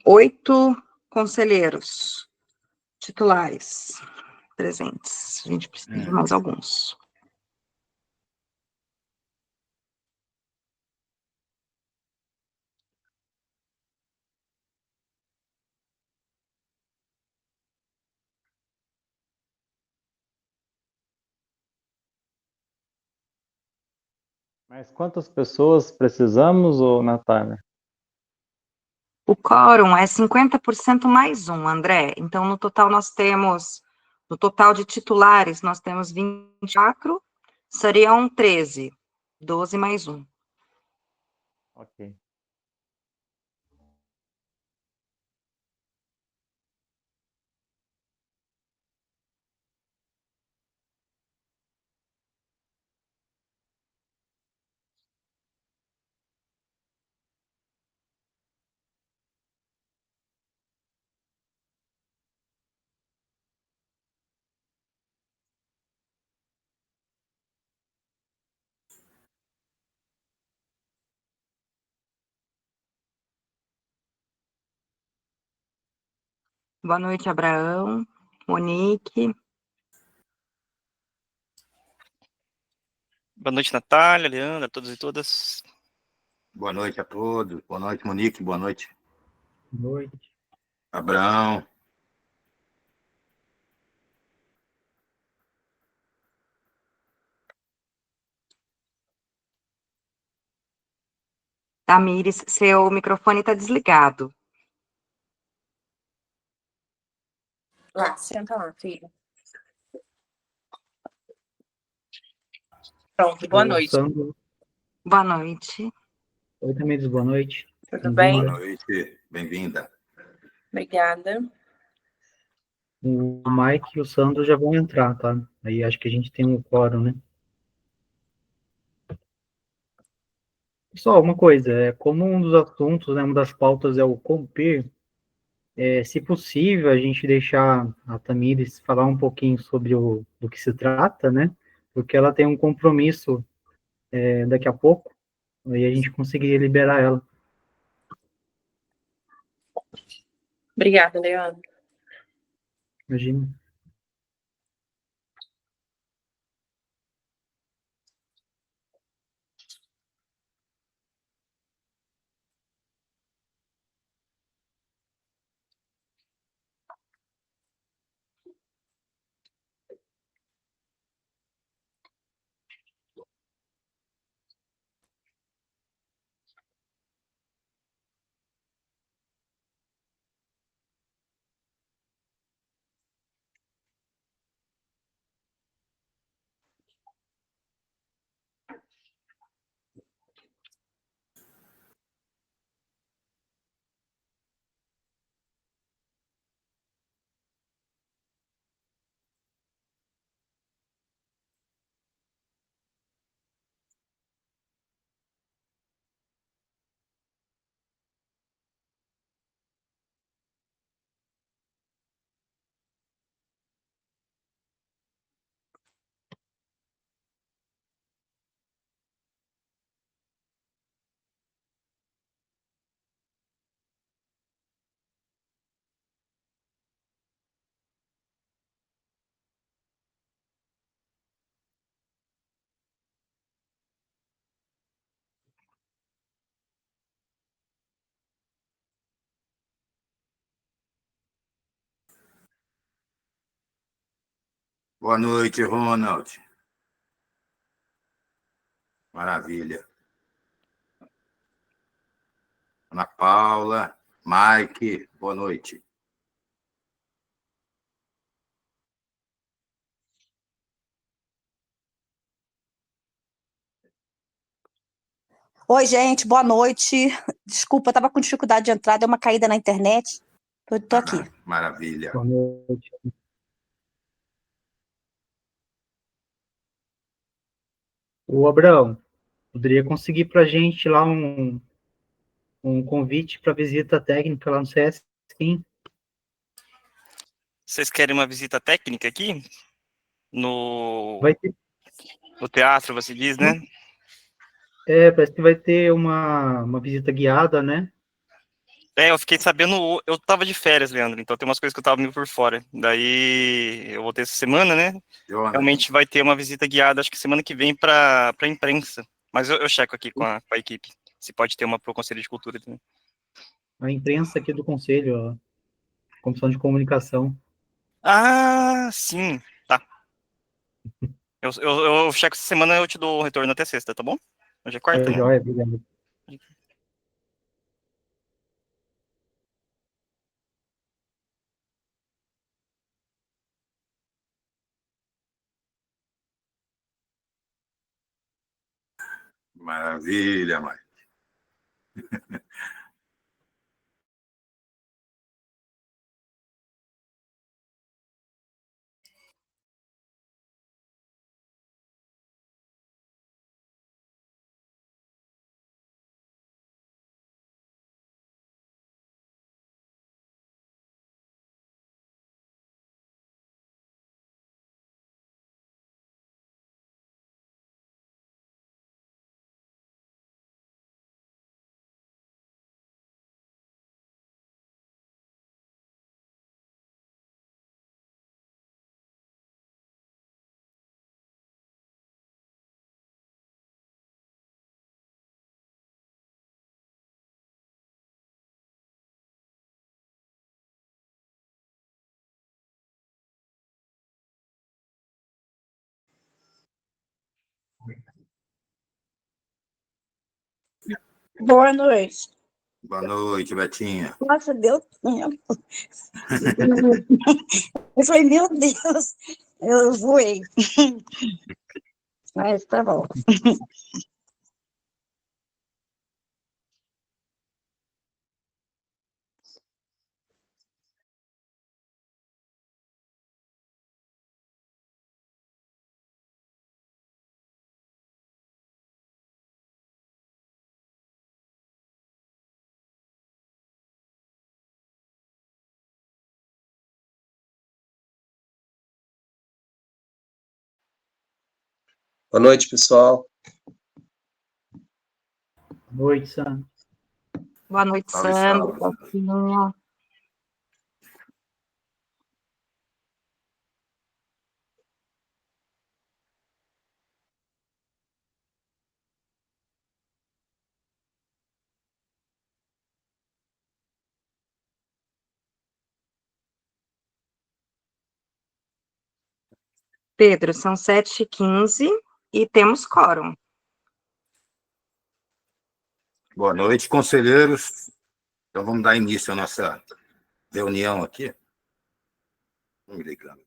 8 conselheiros titulares presentes. A gente precisa de mais alguns. Mas quantas pessoas precisamos, ô Natália? O quórum é 50% mais um, André. Então, no total no total de titulares, nós temos 24, seriam 13. 12 mais um. Ok. Boa noite, Abraão, Monique. Boa noite, Natália, Leandra, todos e todas. Boa noite a todos. Boa noite, Monique. Boa noite. Boa noite. Abraão. Tamires, seu microfone está desligado. Lá, senta lá, filho. Pronto, boa noite. Sandro. Boa noite. Oi, Tamires, boa noite. Tudo bem? Boa noite. Bem-vinda. Obrigada. O Mike e o Sandro já vão entrar, tá? Aí acho que a gente tem um quórum, né? Só uma coisa, como um dos assuntos, né, uma das pautas é o Compir, se possível, a gente deixar a Tamires falar um pouquinho sobre do que se trata, né? Porque ela tem um compromisso daqui a pouco, aí a gente conseguiria liberar ela. Obrigada, Leandro. Imagina. Boa noite, Ronald. Maravilha. Ana Paula, Mike, boa noite. Oi, gente, boa noite. Desculpa, eu estava com dificuldade de entrar, deu uma caída na internet. Tô aqui. Maravilha. Boa noite. O Abraão, poderia conseguir para a gente lá um convite para visita técnica lá no CS? Sim. Vocês querem uma visita técnica aqui? No Vai ter, teatro, você diz, né? parece que vai ter uma visita guiada, né? Eu fiquei sabendo, eu tava de férias, Leandro, então tem umas coisas que eu tava meio por fora. Daí eu voltei essa semana, né? Jonas. Realmente vai ter uma visita guiada, acho que semana que vem para imprensa. Mas eu checo aqui com a equipe, se pode ter uma pro Conselho de Cultura também. A imprensa aqui do Conselho, a Comissão de Comunicação. Ah, sim, tá. Eu checo essa semana, eu te dou o retorno até sexta, tá bom? Hoje é quarta, né? Joia, obrigado. Maravilha, mãe. Boa noite. Boa noite, Betinha. Nossa, deu tempo. Eu falei, meu Deus, eu voei. Mas tá bom. Boa noite, pessoal. Boa noite, Sam. Boa noite, Salve, Sandro. salve. Betinha. Pedro, são 7h15 e temos quórum. Boa noite, conselheiros. Então vamos dar início à nossa reunião aqui. Me ligando.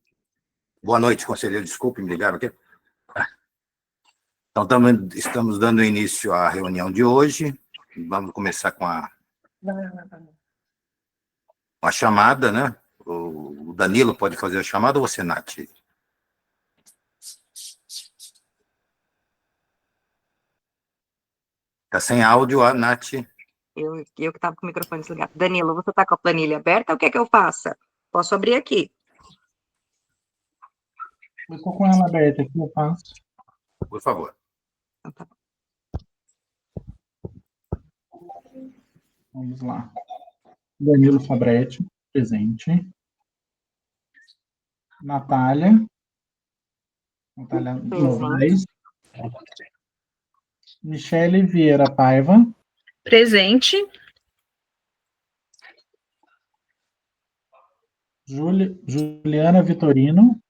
Boa noite, conselheiro. Desculpe, me ligaram aqui. Então, estamos dando início à reunião de hoje. Vamos começar com a chamada, né? O Danilo pode fazer a chamada ou você, Nath? Está sem áudio, a Nath. Eu que estava com o microfone desligado. Danilo, você está com a planilha aberta? O que é que eu faça? Posso abrir aqui? Eu estou com ela aberta aqui, eu faço. Por favor. Então, tá bom. Vamos lá. Danilo Fabretti, presente. Natália Novaes. Michele Vieira Paiva. Presente. Juliana Vitorino.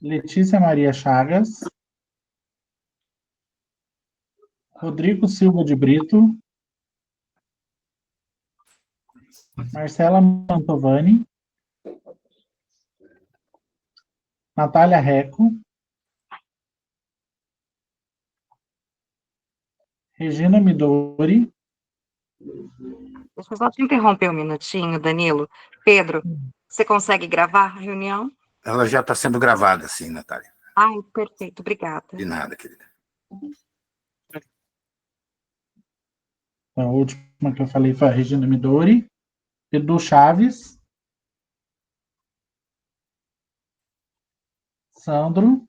Letícia Maria Chagas. Rodrigo Silva de Brito. Marcela Mantovani. Natália Reco. Regina Midori. Deixa eu só te interromper um minutinho, Danilo. Pedro, você consegue gravar a reunião? Ela já está sendo gravada, sim, Natália. Ai, perfeito, obrigada. De nada, querida. A última que eu falei foi a Regina Midori. Edu Chaves. Sandro.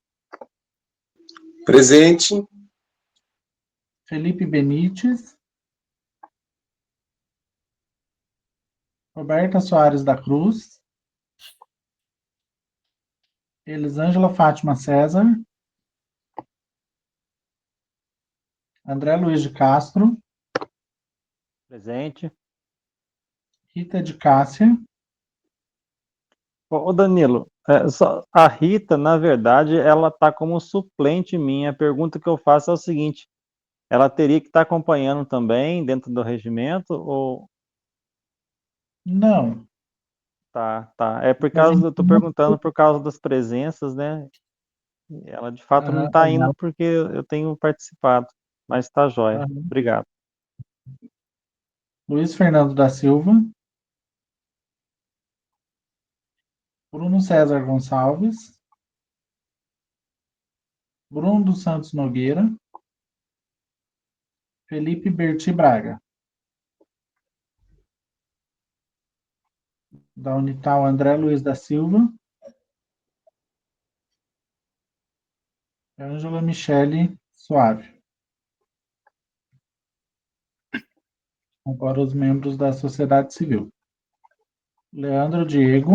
Presente. Felipe Benites. Roberta Soares da Cruz, Elisângela Fátima César, André Luiz de Castro, Presente. Rita de Cássia, Ô, Danilo, a Rita, na verdade, ela está como suplente minha. A pergunta que eu faço é o seguinte: ela teria que estar acompanhando também dentro do regimento ou não. tá? É por A causa, gente eu estou perguntando por causa das presenças, né? Ela de fato não está indo porque eu tenho participado, mas está jóia. Obrigado. Luiz Fernando da Silva, Bruno César Gonçalves, Bruno dos Santos Nogueira, Felipe Berti Braga. Da Unital, André Luiz da Silva, Ângela Michele Suave. Agora os membros da sociedade civil. Leandro Diego.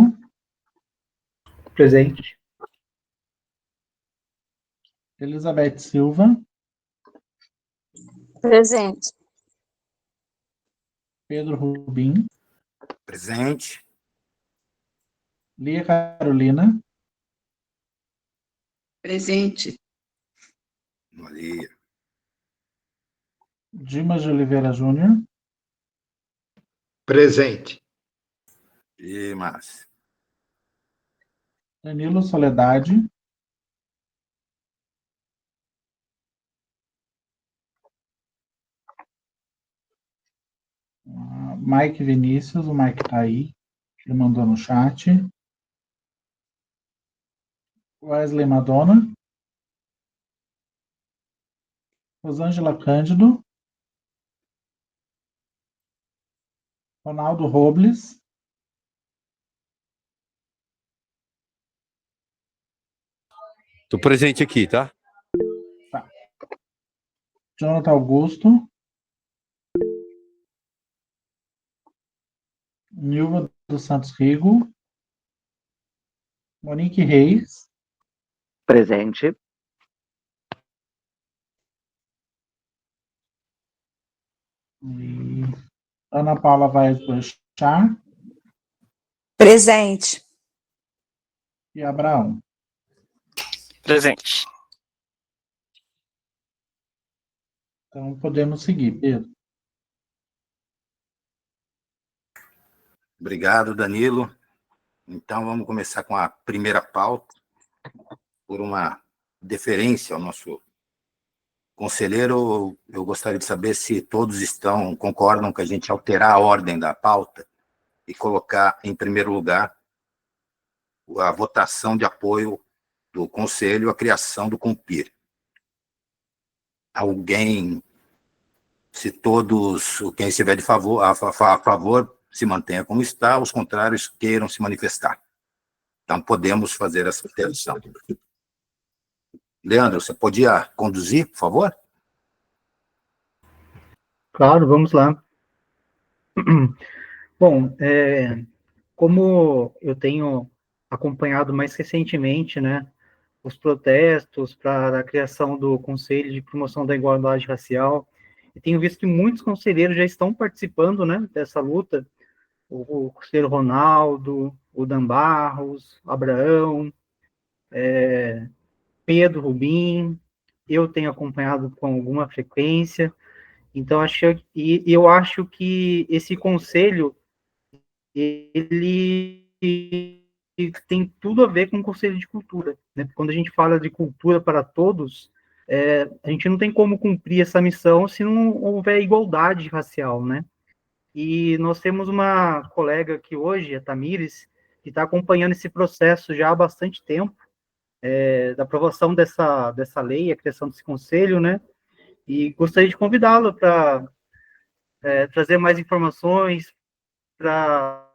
Presente. Elizabeth Silva. Presente. Pedro Rubim. Presente. Lia Carolina. Presente. Maria. Dimas de Oliveira Júnior. Presente. Dimas. Danilo Soledade. Mike Vinícius, o Mike tá aí. Ele mandou no chat. Wesley Madonna. Rosângela Cândido. Ronaldo Robles. Estou presente aqui, tá? Tá. Jonathan Augusto. Nilva dos Santos Rigo. Monique Reis. Presente. E Ana Paula Vaz Boechat. Presente. E Abraão. Presente. Então podemos seguir, Pedro. Obrigado, Danilo. Então, vamos começar com a primeira pauta, por uma deferência ao nosso conselheiro. Eu gostaria de saber se todos concordam que a gente alterar a ordem da pauta e colocar em primeiro lugar a votação de apoio do Conselho à criação do COMPIR. Alguém, se todos, quem estiver de favor, a favor, se mantenha como está, os contrários queiram se manifestar. Então, podemos fazer essa alteração. Leandro, você podia conduzir, por favor? Claro, vamos lá. Bom, como eu tenho acompanhado mais recentemente, né, os protestos para a criação do Conselho de Promoção da Igualdade Racial, e tenho visto que muitos conselheiros já estão participando, né, dessa luta, o conselheiro Ronaldo, o Dan Barros, Abraão, Pedro Rubim, eu tenho acompanhado com alguma frequência, então eu acho que esse conselho ele tem tudo a ver com o Conselho de Cultura, né? Quando a gente fala de cultura para todos, a gente não tem como cumprir essa missão se não houver igualdade racial, né? E nós temos uma colega aqui hoje, a Tamires, que está acompanhando esse processo já há bastante tempo, da aprovação dessa lei, a criação desse conselho, né? E gostaria de convidá-la para trazer mais informações, para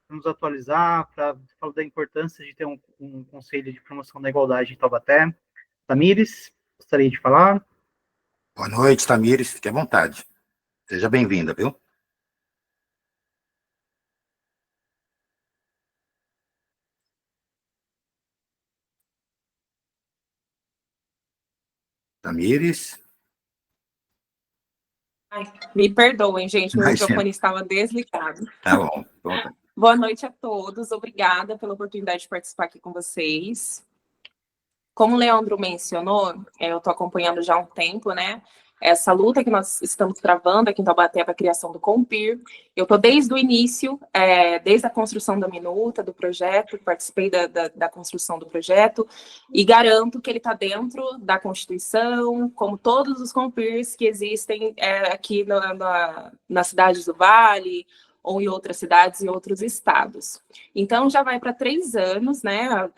nos atualizar, para falar da importância de ter um conselho de promoção da igualdade em Taubaté. Tamires, gostaria de falar. Boa noite, Tamires, fique à vontade. Seja bem-vinda, viu? Tamires? Ai, me perdoem, gente, meu Imagina. microfone estava desligado. Tá bom. Pronto. Boa noite a todos, obrigada pela oportunidade de participar aqui com vocês. Como o Leandro mencionou, eu estou acompanhando já há um tempo, né? Essa luta que nós estamos travando aqui em Taubaté para a criação do Compir. Eu estou desde o início, desde a construção da minuta, do projeto, participei da construção do projeto, e garanto que ele está dentro da Constituição, como todos os Compirs que existem aqui nas cidades do Vale, ou em outras cidades e outros estados. Então, já vai para 3 anos, né?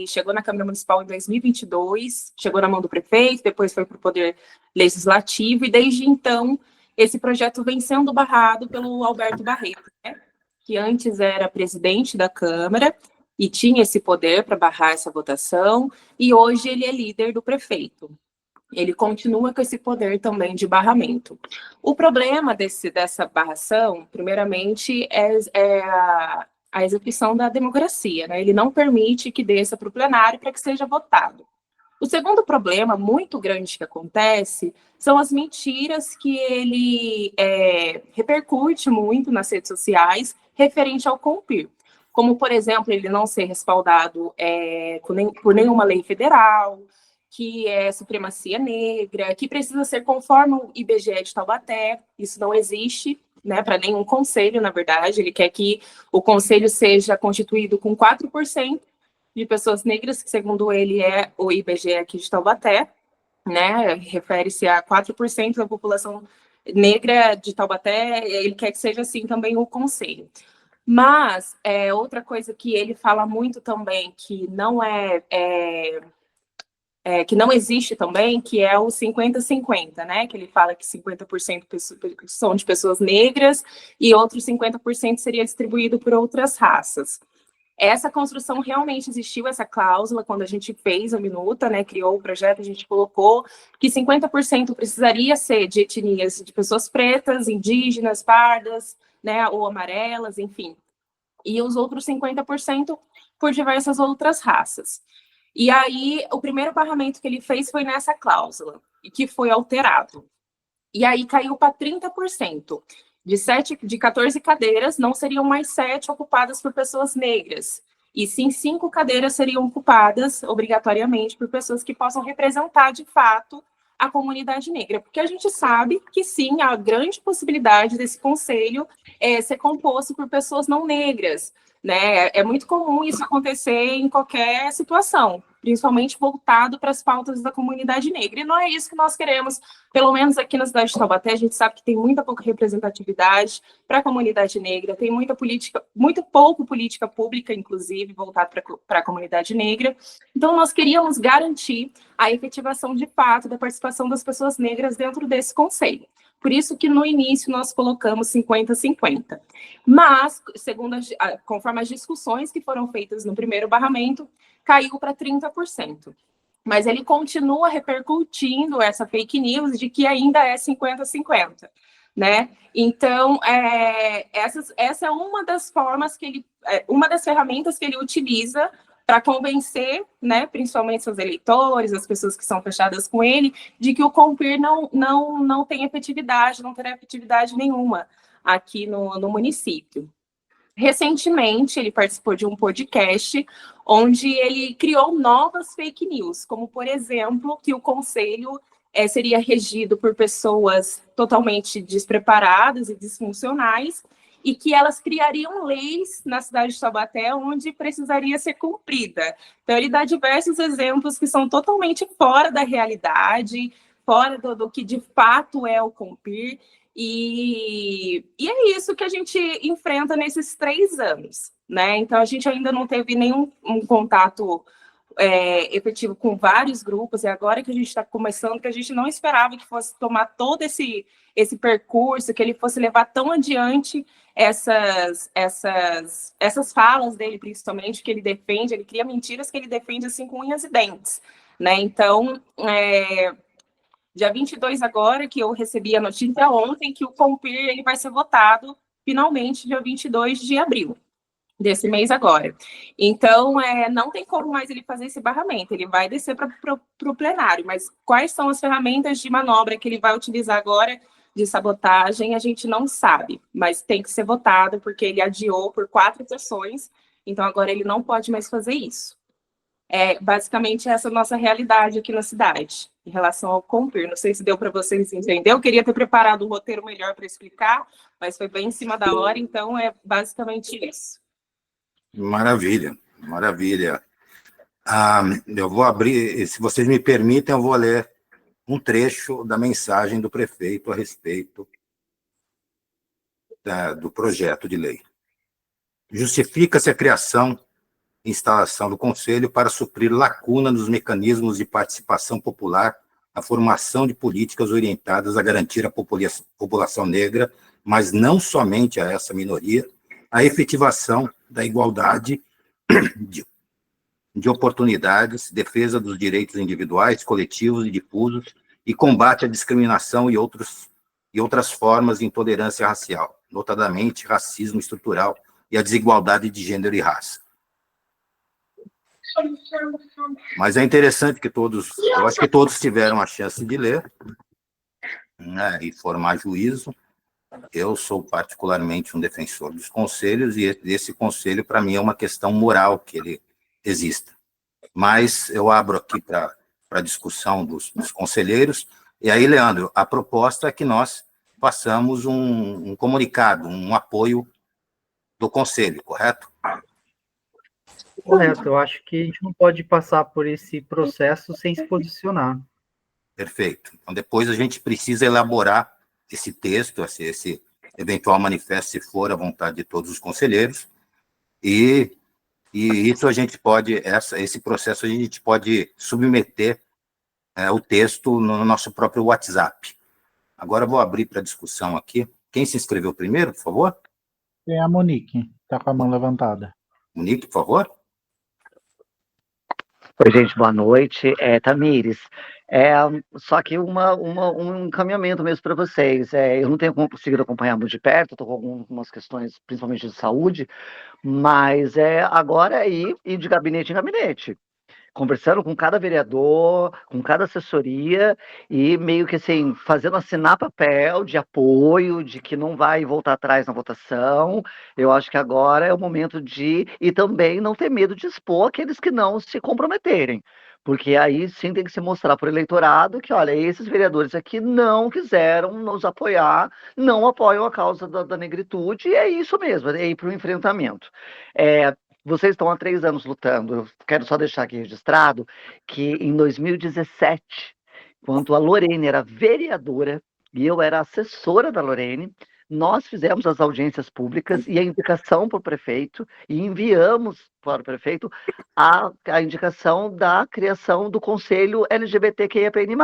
Chegou na Câmara Municipal em 2022, chegou na mão do prefeito, depois foi para o Poder Legislativo, e desde então, esse projeto vem sendo barrado pelo Alberto Barreto, né? Que antes era presidente da Câmara e tinha esse poder para barrar essa votação, e hoje ele é líder do prefeito. Ele continua com esse poder também de barramento. O problema dessa barração, primeiramente, é a execução da democracia, né? Ele não permite que desça para o plenário para que seja votado. O segundo problema muito grande que acontece são as mentiras que ele repercute muito nas redes sociais referente ao Compir. Como, por exemplo, ele não ser respaldado por nenhuma lei federal, que é supremacia negra, que precisa ser conforme o IBGE de Taubaté. Isso não existe, né, para nenhum conselho, na verdade. Ele quer que o conselho seja constituído com 4% de pessoas negras, que segundo ele é o IBGE aqui de Taubaté, né, refere-se a 4% da população negra de Taubaté, ele quer que seja assim também o conselho. Mas outra coisa que ele fala muito também, que não que não existe também, que é o 50-50, né? Que ele fala que 50% são de pessoas negras e outros 50% seria distribuído por outras raças. Essa construção realmente existiu, essa cláusula, quando a gente fez a minuta, né? Criou o projeto, a gente colocou que 50% precisaria ser de etnias de pessoas pretas, indígenas, pardas, né? Ou amarelas, enfim. E os outros 50% por diversas outras raças. E aí, o primeiro barramento que ele fez foi nessa cláusula, e que foi alterado. E aí caiu para 30%. De 14 cadeiras, não seriam mais 7 ocupadas por pessoas negras. E sim, 5 cadeiras seriam ocupadas, obrigatoriamente, por pessoas que possam representar, de fato, a comunidade negra. Porque a gente sabe que, sim, há grande possibilidade desse conselho ser composto por pessoas não negras, né? É muito comum isso acontecer em qualquer situação, principalmente voltado para as pautas da comunidade negra. E não é isso que nós queremos, pelo menos aqui na cidade de Taubaté. A gente sabe que tem muita pouca representatividade para a comunidade negra, tem muito pouco política pública, inclusive, voltada para a comunidade negra. Então, nós queríamos garantir a efetivação de fato da participação das pessoas negras dentro desse conselho. Por isso que no início nós colocamos 50-50. Mas, conforme as discussões que foram feitas no primeiro barramento, caiu para 30%. Mas ele continua repercutindo essa fake news de que ainda é 50-50, né? Então, essa é uma das formas que ele, uma das ferramentas que ele utiliza para convencer, né, principalmente seus eleitores, as pessoas que são fechadas com ele, de que o Compir não tem efetividade, não terá efetividade nenhuma aqui no município. Recentemente, ele participou de um podcast onde ele criou novas fake news, como, por exemplo, que o conselho seria regido por pessoas totalmente despreparadas e disfuncionais, e que elas criariam leis na cidade de Taubaté onde precisaria ser cumprida. Então, ele dá diversos exemplos que são totalmente fora da realidade, fora do que de fato é o Compir, e é isso que a gente enfrenta nesses 3 anos, né? Então, a gente ainda não teve nenhum contato efetivo com vários grupos, e agora que a gente está começando, que a gente não esperava que fosse tomar todo esse percurso, que ele fosse levar tão adiante essas falas dele, principalmente, que ele defende, ele cria mentiras que ele defende assim com unhas e dentes, né? Então, dia 22 agora, que eu recebi a notícia ontem, que o Compir ele vai ser votado, finalmente, dia 22 de abril. desse mês agora. Então, não tem como mais ele fazer esse barramento, ele vai descer para o plenário, mas quais são as ferramentas de manobra que ele vai utilizar agora de sabotagem, a gente não sabe, mas tem que ser votado, porque ele adiou por 4 sessões, então agora ele não pode mais fazer isso. Basicamente, essa é a nossa realidade aqui na cidade, em relação ao Compir. Não sei se deu para vocês entender, eu queria ter preparado um roteiro melhor para explicar, mas foi bem em cima da hora, então é basicamente isso. Maravilha, maravilha. Eu vou abrir, se vocês me permitem, eu vou ler um trecho da mensagem do prefeito a respeito do projeto de lei. Justifica-se a criação e instalação do Conselho para suprir lacuna nos mecanismos de participação popular, a formação de políticas orientadas a garantir à população negra, mas não somente a essa minoria, a efetivação da igualdade de oportunidades, defesa dos direitos individuais, coletivos e difusos, e combate à discriminação e outras formas de intolerância racial, notadamente racismo estrutural e a desigualdade de gênero e raça. Mas é interessante que eu acho que todos tiveram a chance de ler, né, e formar juízo. Eu sou particularmente um defensor dos conselhos, e esse conselho, para mim, é uma questão moral que ele exista. Mas eu abro aqui para a discussão dos conselheiros, e aí, Leandro, a proposta é que nós façamos um comunicado, um apoio do conselho, correto? Correto, eu acho que a gente não pode passar por esse processo sem se posicionar. Perfeito. Então, depois a gente precisa elaborar esse texto, esse eventual manifesto, se for a vontade de todos os conselheiros, e isso a gente pode, esse processo a gente pode submeter o texto no nosso próprio WhatsApp. Agora eu vou abrir para discussão aqui. Quem se inscreveu primeiro, por favor? É a Monique, está com a mão levantada. Monique, por favor. Oi, gente, boa noite. Tamires, só que um encaminhamento mesmo para vocês. Eu não tenho conseguido acompanhar muito de perto, estou com algumas questões, principalmente de saúde, mas agora é ir de gabinete em gabinete, conversando com cada vereador, com cada assessoria, e meio que assim, fazendo assinar papel de apoio, de que não vai voltar atrás na votação. Eu acho que agora é o momento e também não ter medo de expor aqueles que não se comprometerem. Porque aí sim tem que se mostrar para o eleitorado que, olha, esses vereadores aqui não quiseram nos apoiar, não apoiam a causa da negritude, e é isso mesmo, é ir para o enfrentamento. Vocês estão há 3 anos lutando. Eu quero só deixar aqui registrado que em 2017, quando a Lorene era vereadora e eu era assessora da Lorene, nós fizemos as audiências públicas e a indicação para o prefeito, e enviamos para o prefeito a indicação da criação do Conselho LGBTQIAPN+.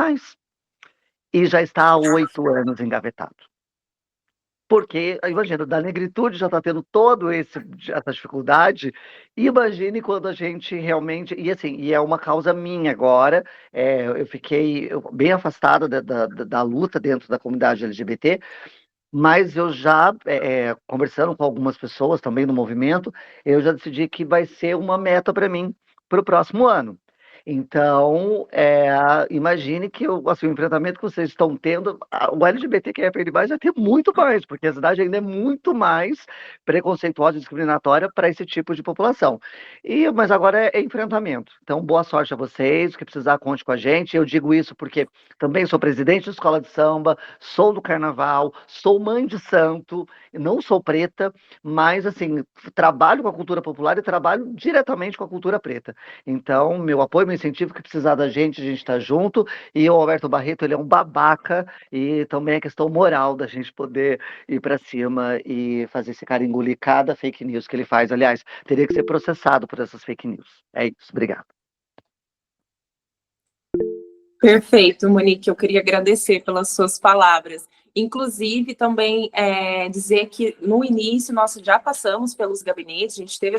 E já está há 8 anos engavetado. Porque, imagina, da negritude já está tendo toda essa dificuldade, e imagine quando a gente realmente... E é uma causa minha agora, eu fiquei bem afastada da luta dentro da comunidade LGBT, mas eu já, conversando com algumas pessoas também no movimento, eu já decidi que vai ser uma meta para mim para o próximo ano. Então, imagine que o enfrentamento que vocês estão tendo, o LGBTQIA+ vai ter muito mais, porque a cidade ainda é muito mais preconceituosa e discriminatória para esse tipo de população. Mas agora é enfrentamento. Então, boa sorte a vocês, o que precisar, conte com a gente. Eu digo isso porque também sou presidente de escola de samba, sou do carnaval, sou mãe de santo, não sou preta, mas, assim, trabalho com a cultura popular e trabalho diretamente com a cultura preta. Então, meu apoio, meu incentivo, que precisar da gente, a gente está junto. E o Alberto Barreto, ele é um babaca, e também é questão moral da gente poder ir para cima e fazer esse cara engolir cada fake news que ele faz. Aliás, teria que ser processado por essas fake news. É isso, obrigado. Perfeito, Monique, eu queria agradecer pelas suas palavras. Inclusive, também dizer que no início nós já passamos pelos gabinetes, a gente teve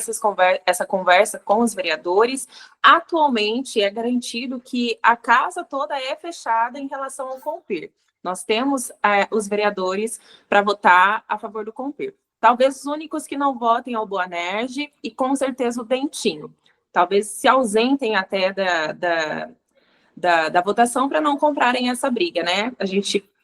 essa conversa com os vereadores. Atualmente é garantido que a casa toda é fechada em relação ao Compir. Nós temos os vereadores para votar a favor do Compir. Talvez os únicos que não votem é o Boanerges e com certeza o Dentinho. Talvez se ausentem até da votação para não comprarem essa briga, né?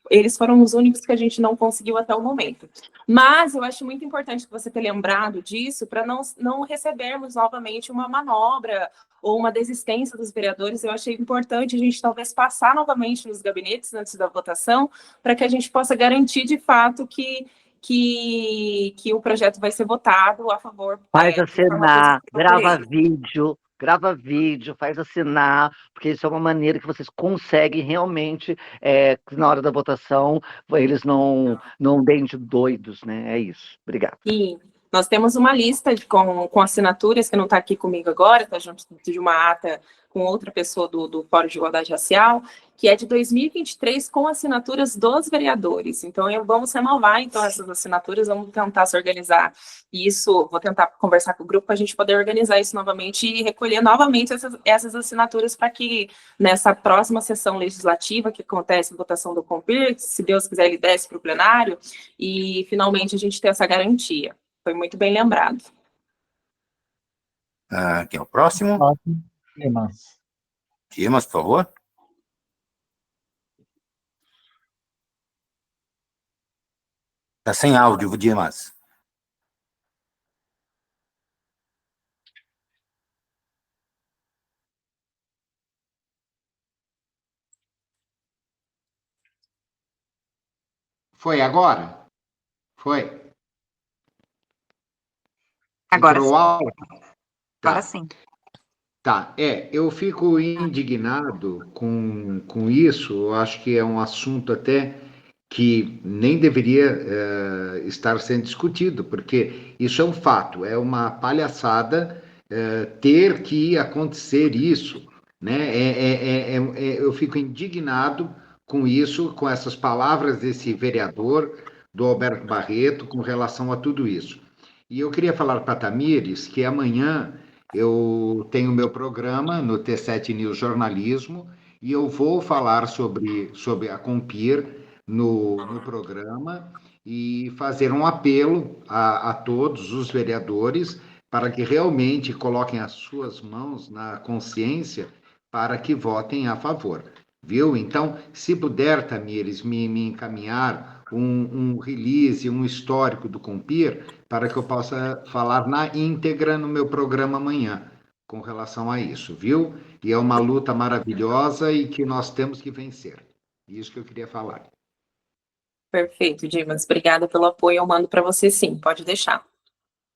Eles foram os únicos que a gente não conseguiu até o momento. Mas eu acho muito importante você ter lembrado disso para não recebermos novamente uma manobra ou uma desistência dos vereadores. Eu achei importante a gente talvez passar novamente nos gabinetes antes da votação para que a gente possa garantir de fato que o projeto vai ser votado a favor. Faz assinar, grava vídeo, faz assinar, porque isso é uma maneira que vocês conseguem realmente, na hora da votação, eles não deem de doidos, né? É isso. Obrigado. E nós temos uma lista com assinaturas, que não está aqui comigo agora, está junto de uma ata com outra pessoa do Fórum de Igualdade Racial, que é de 2023, com assinaturas dos vereadores. Então, vamos renovar, então, essas assinaturas, vamos tentar se organizar isso, vou tentar conversar com o grupo para a gente poder organizar isso novamente e recolher novamente essas assinaturas para que, nessa próxima sessão legislativa, que acontece a votação do COMPIR, se Deus quiser, ele desce para o plenário, e, finalmente, a gente ter essa garantia. Foi muito bem lembrado. Quem é o próximo? Dimas, por favor. Está sem áudio, Dimas. Foi agora? Foi? Agora Entrou sim. áudio? Agora sim. Tá, eu fico indignado com isso. Eu acho que é um assunto até que nem deveria estar sendo discutido, porque isso é um fato, é uma palhaçada ter que acontecer isso, né? Eu fico indignado com isso, com essas palavras desse vereador, do Alberto Barreto, com relação a tudo isso. E eu queria falar para a Tamires que amanhã eu tenho meu programa no T7 News Jornalismo e eu vou falar sobre a Compir no programa e fazer um apelo a todos os vereadores para que realmente coloquem as suas mãos na consciência para que votem a favor, viu? Então, se puder, Tamires, me encaminhar um release, um histórico do Compir, para que eu possa falar na íntegra no meu programa amanhã, com relação a isso, viu? E é uma luta maravilhosa e que nós temos que vencer. Isso que eu queria falar. Perfeito, Dimas. Obrigada pelo apoio. Eu mando para você, sim. Pode deixar.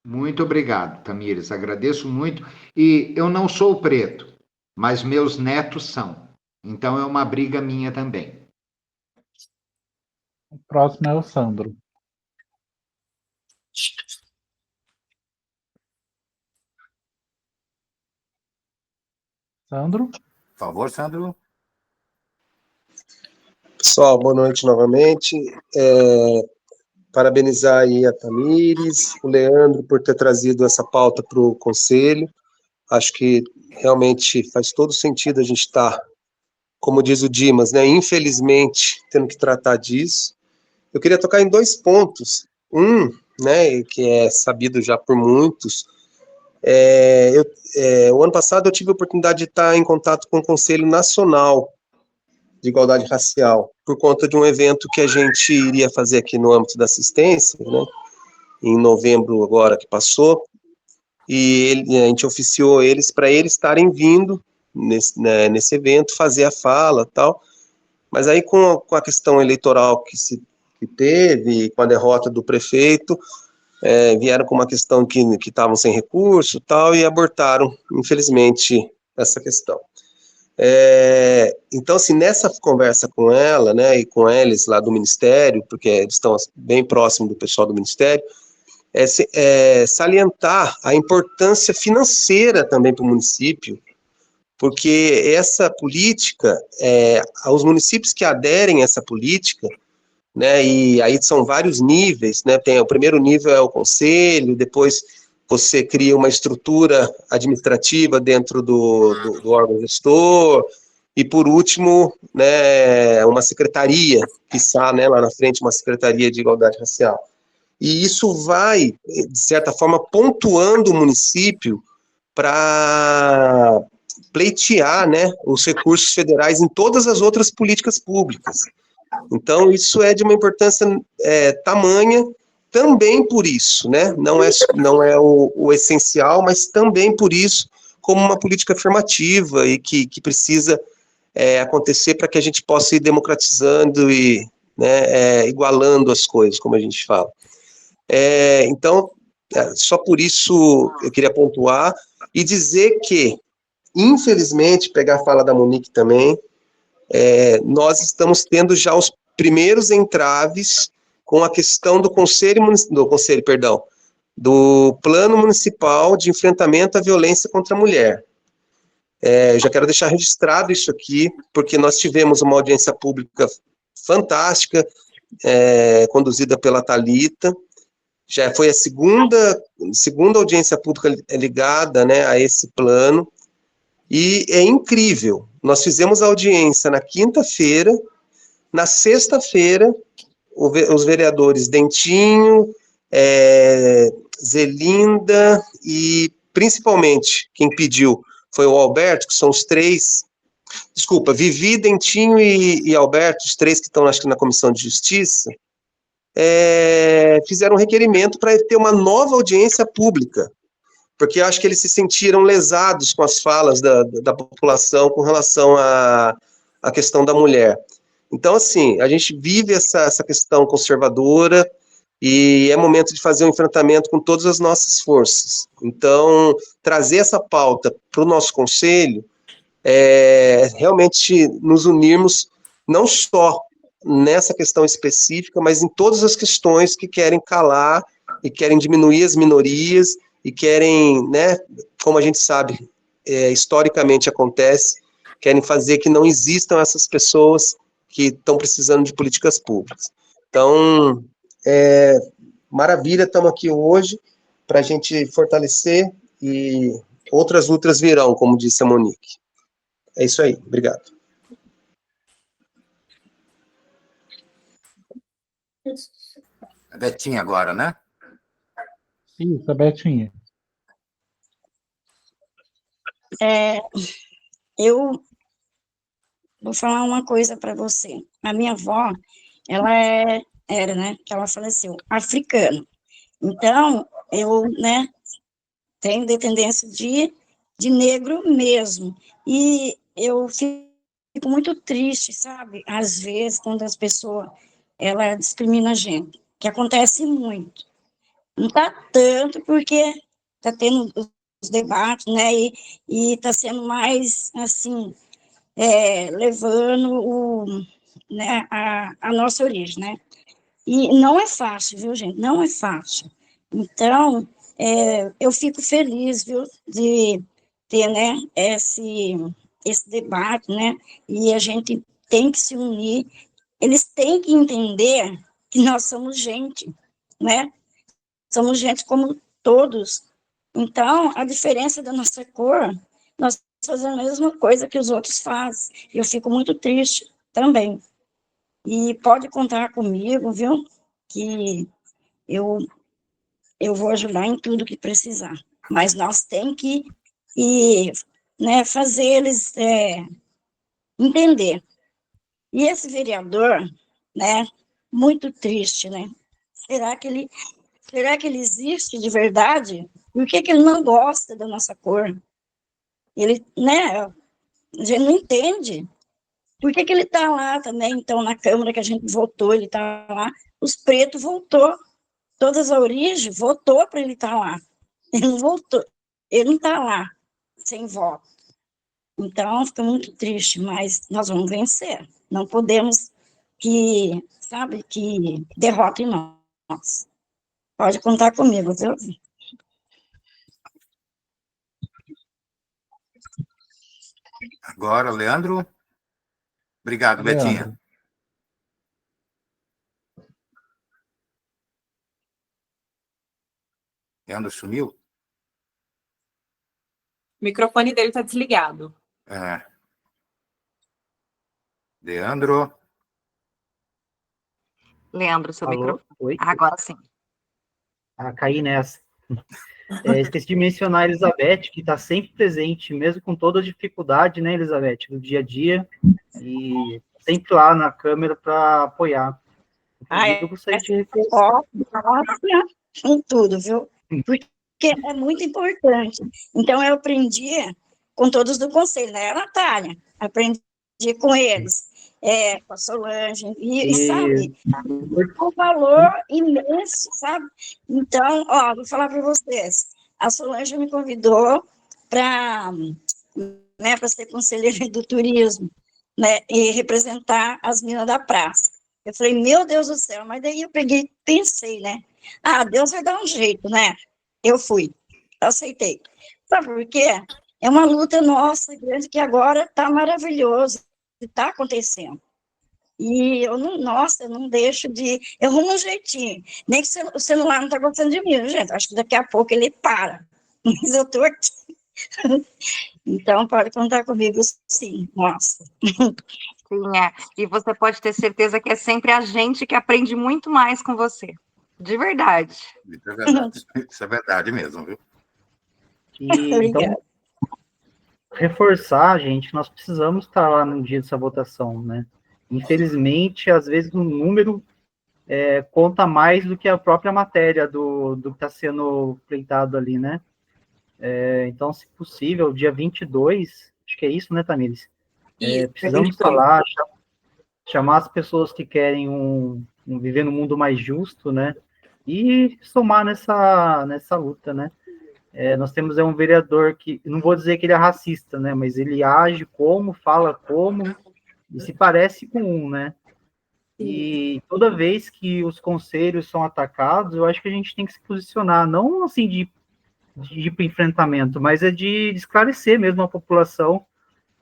Muito obrigado, Tamires. Agradeço muito. E eu não sou preto, mas meus netos são. Então é uma briga minha também. O próximo é o Sandro. Sandro? Por favor, Sandro. Pessoal, boa noite novamente. Parabenizar aí a Tamires, o Leandro por ter trazido essa pauta para o Conselho. Acho que realmente faz todo sentido a gente estar, como diz o Dimas, né, infelizmente, tendo que tratar disso. Eu queria tocar em 2 pontos. Né, que é sabido já por muitos. O ano passado eu tive a oportunidade de estar em contato com o Conselho Nacional de Igualdade Racial, por conta de um evento que a gente iria fazer aqui no âmbito da assistência, né, em novembro agora que passou, e a gente oficiou eles para eles estarem vindo nesse evento, fazer a fala e tal, mas aí com a questão eleitoral que teve, com a derrota do prefeito, vieram com uma questão que estavam sem recurso e tal, e abortaram, infelizmente, essa questão. Então, assim, nessa conversa com ela, né, e com eles lá do Ministério, porque eles estão bem próximos do pessoal do Ministério, salientar a importância financeira também para o município, porque essa política, os municípios que aderem a essa política, né, e aí são vários níveis, né, o primeiro nível é o conselho, depois você cria uma estrutura administrativa dentro do órgão gestor, e por último, né, uma secretaria, quiçá, né, lá na frente, uma secretaria de igualdade racial. E isso vai, de certa forma, pontuando o município para pleitear, né, os recursos federais em todas as outras políticas públicas. Então, isso é de uma importância tamanha, também por isso, né, não é o essencial, mas também por isso, como uma política afirmativa e que precisa acontecer para que a gente possa ir democratizando e, né, igualando as coisas, como a gente fala. Então, só por isso eu queria pontuar e dizer que, infelizmente, pegar a fala da Monique também, nós estamos tendo já os primeiros entraves com a questão do do Plano Municipal de Enfrentamento à Violência contra a Mulher. Já quero deixar registrado isso aqui, porque nós tivemos uma audiência pública fantástica, conduzida pela Thalita. Já foi a segunda audiência pública ligada, né, a esse plano, e é incrível. Nós fizemos a audiência na quinta-feira, na sexta-feira, os vereadores Dentinho, Zelinda e, principalmente, quem pediu foi o Alberto, que são os três, desculpa, Vivi, Dentinho e Alberto, os três que estão, acho que, na Comissão de Justiça, fizeram um requerimento para ter uma nova audiência pública, porque acho que eles se sentiram lesados com as falas da população com relação à questão da mulher. Então, assim, a gente vive essa questão conservadora e é momento de fazer um enfrentamento com todas as nossas forças. Então, trazer essa pauta para o nosso conselho realmente nos unirmos, não só nessa questão específica, mas em todas as questões que querem calar e querem diminuir as minorias e querem, né, como a gente sabe, historicamente acontece, querem fazer que não existam essas pessoas que estão precisando de políticas públicas. Então, maravilha, estamos aqui hoje para a gente fortalecer e outras lutas virão, como disse a Monique. É isso aí, obrigado. A Betinha agora, né? Isso, a Betinha. Eu vou falar uma coisa para você. A minha avó, ela era, né, que ela faleceu, africana. Então, eu, né, tenho descendência de negro mesmo. E eu fico muito triste, sabe? Às vezes, quando as pessoas, ela discrimina a gente, que acontece muito. Não está tanto, porque está tendo os debates, né, e está sendo mais, assim, levando né, a nossa origem, né? E não é fácil, viu, gente? Não é fácil. Então, eu fico feliz, viu, de ter, né, esse debate, né? E a gente tem que se unir. Eles têm que entender que nós somos gente, né? Somos gente como todos. Então, a diferença da nossa cor, nós fazemos a mesma coisa que os outros fazem. Eu fico muito triste também. E pode contar comigo, viu? Que eu vou ajudar em tudo que precisar. Mas nós temos que né, fazer eles entender. E esse vereador, né, muito triste, né? Será que ele existe de verdade? Por que ele não gosta da nossa cor? Ele, né, a gente não entende. Por que ele está lá também, então, na Câmara que a gente votou, ele está lá, os pretos votou, todas a origem votou para ele estar lá. Ele não voltou, ele não está lá, sem voto. Então, fica muito triste, mas nós vamos vencer. Não podemos que derrotem nós. Pode contar comigo, viu? Agora, Leandro. Obrigado, Betinha. Leandro. Leandro sumiu? O microfone dele está desligado. Leandro. Leandro, seu Alô? microfone. Oi? Agora sim. cair nessa. Esqueci de mencionar a Elizabeth, que está sempre presente, mesmo com toda a dificuldade, né, Elizabeth, do dia a dia, e sempre lá na câmera para apoiar. Eu gostaria de reforçar. Em tudo, viu? Porque é muito importante. Então, eu aprendi com todos do conselho, né, Natália? Aprendi com eles, com a Solange, e sabe, um valor imenso, sabe? Então, vou falar para vocês, a Solange me convidou para ser conselheira do turismo, né, e representar as minas da praça. Eu falei, meu Deus do céu, mas daí eu pensei, né? Deus vai dar um jeito, né? Eu fui, aceitei. Sabe por quê? É uma luta nossa, grande, que agora está maravilhoso, está acontecendo. E eu não deixo de... Eu arrumo um jeitinho. Nem que o celular não está gostando de mim, gente. Acho que daqui a pouco ele para. Mas eu estou aqui. Então, pode contar comigo, sim. Nossa. Sim, e você pode ter certeza que é sempre a gente que aprende muito mais com você. De verdade. Isso é verdade. Isso é verdade mesmo, viu? Então, reforçar, gente, nós precisamos estar lá no dia dessa votação, né? Infelizmente, às vezes o número conta mais do que a própria matéria do que está sendo pleitado ali, né? Então, se possível, dia 22, acho que é isso, né, Tamires? Precisamos estar lá, chamar as pessoas que querem viver num mundo mais justo, né? E somar nessa luta, né? Nós temos um vereador que, não vou dizer que ele é racista, né? Mas ele age como, fala como, e se parece com né? E toda vez que os conselhos são atacados, eu acho que a gente tem que se posicionar, não assim de ir para enfrentamento, mas de esclarecer mesmo a população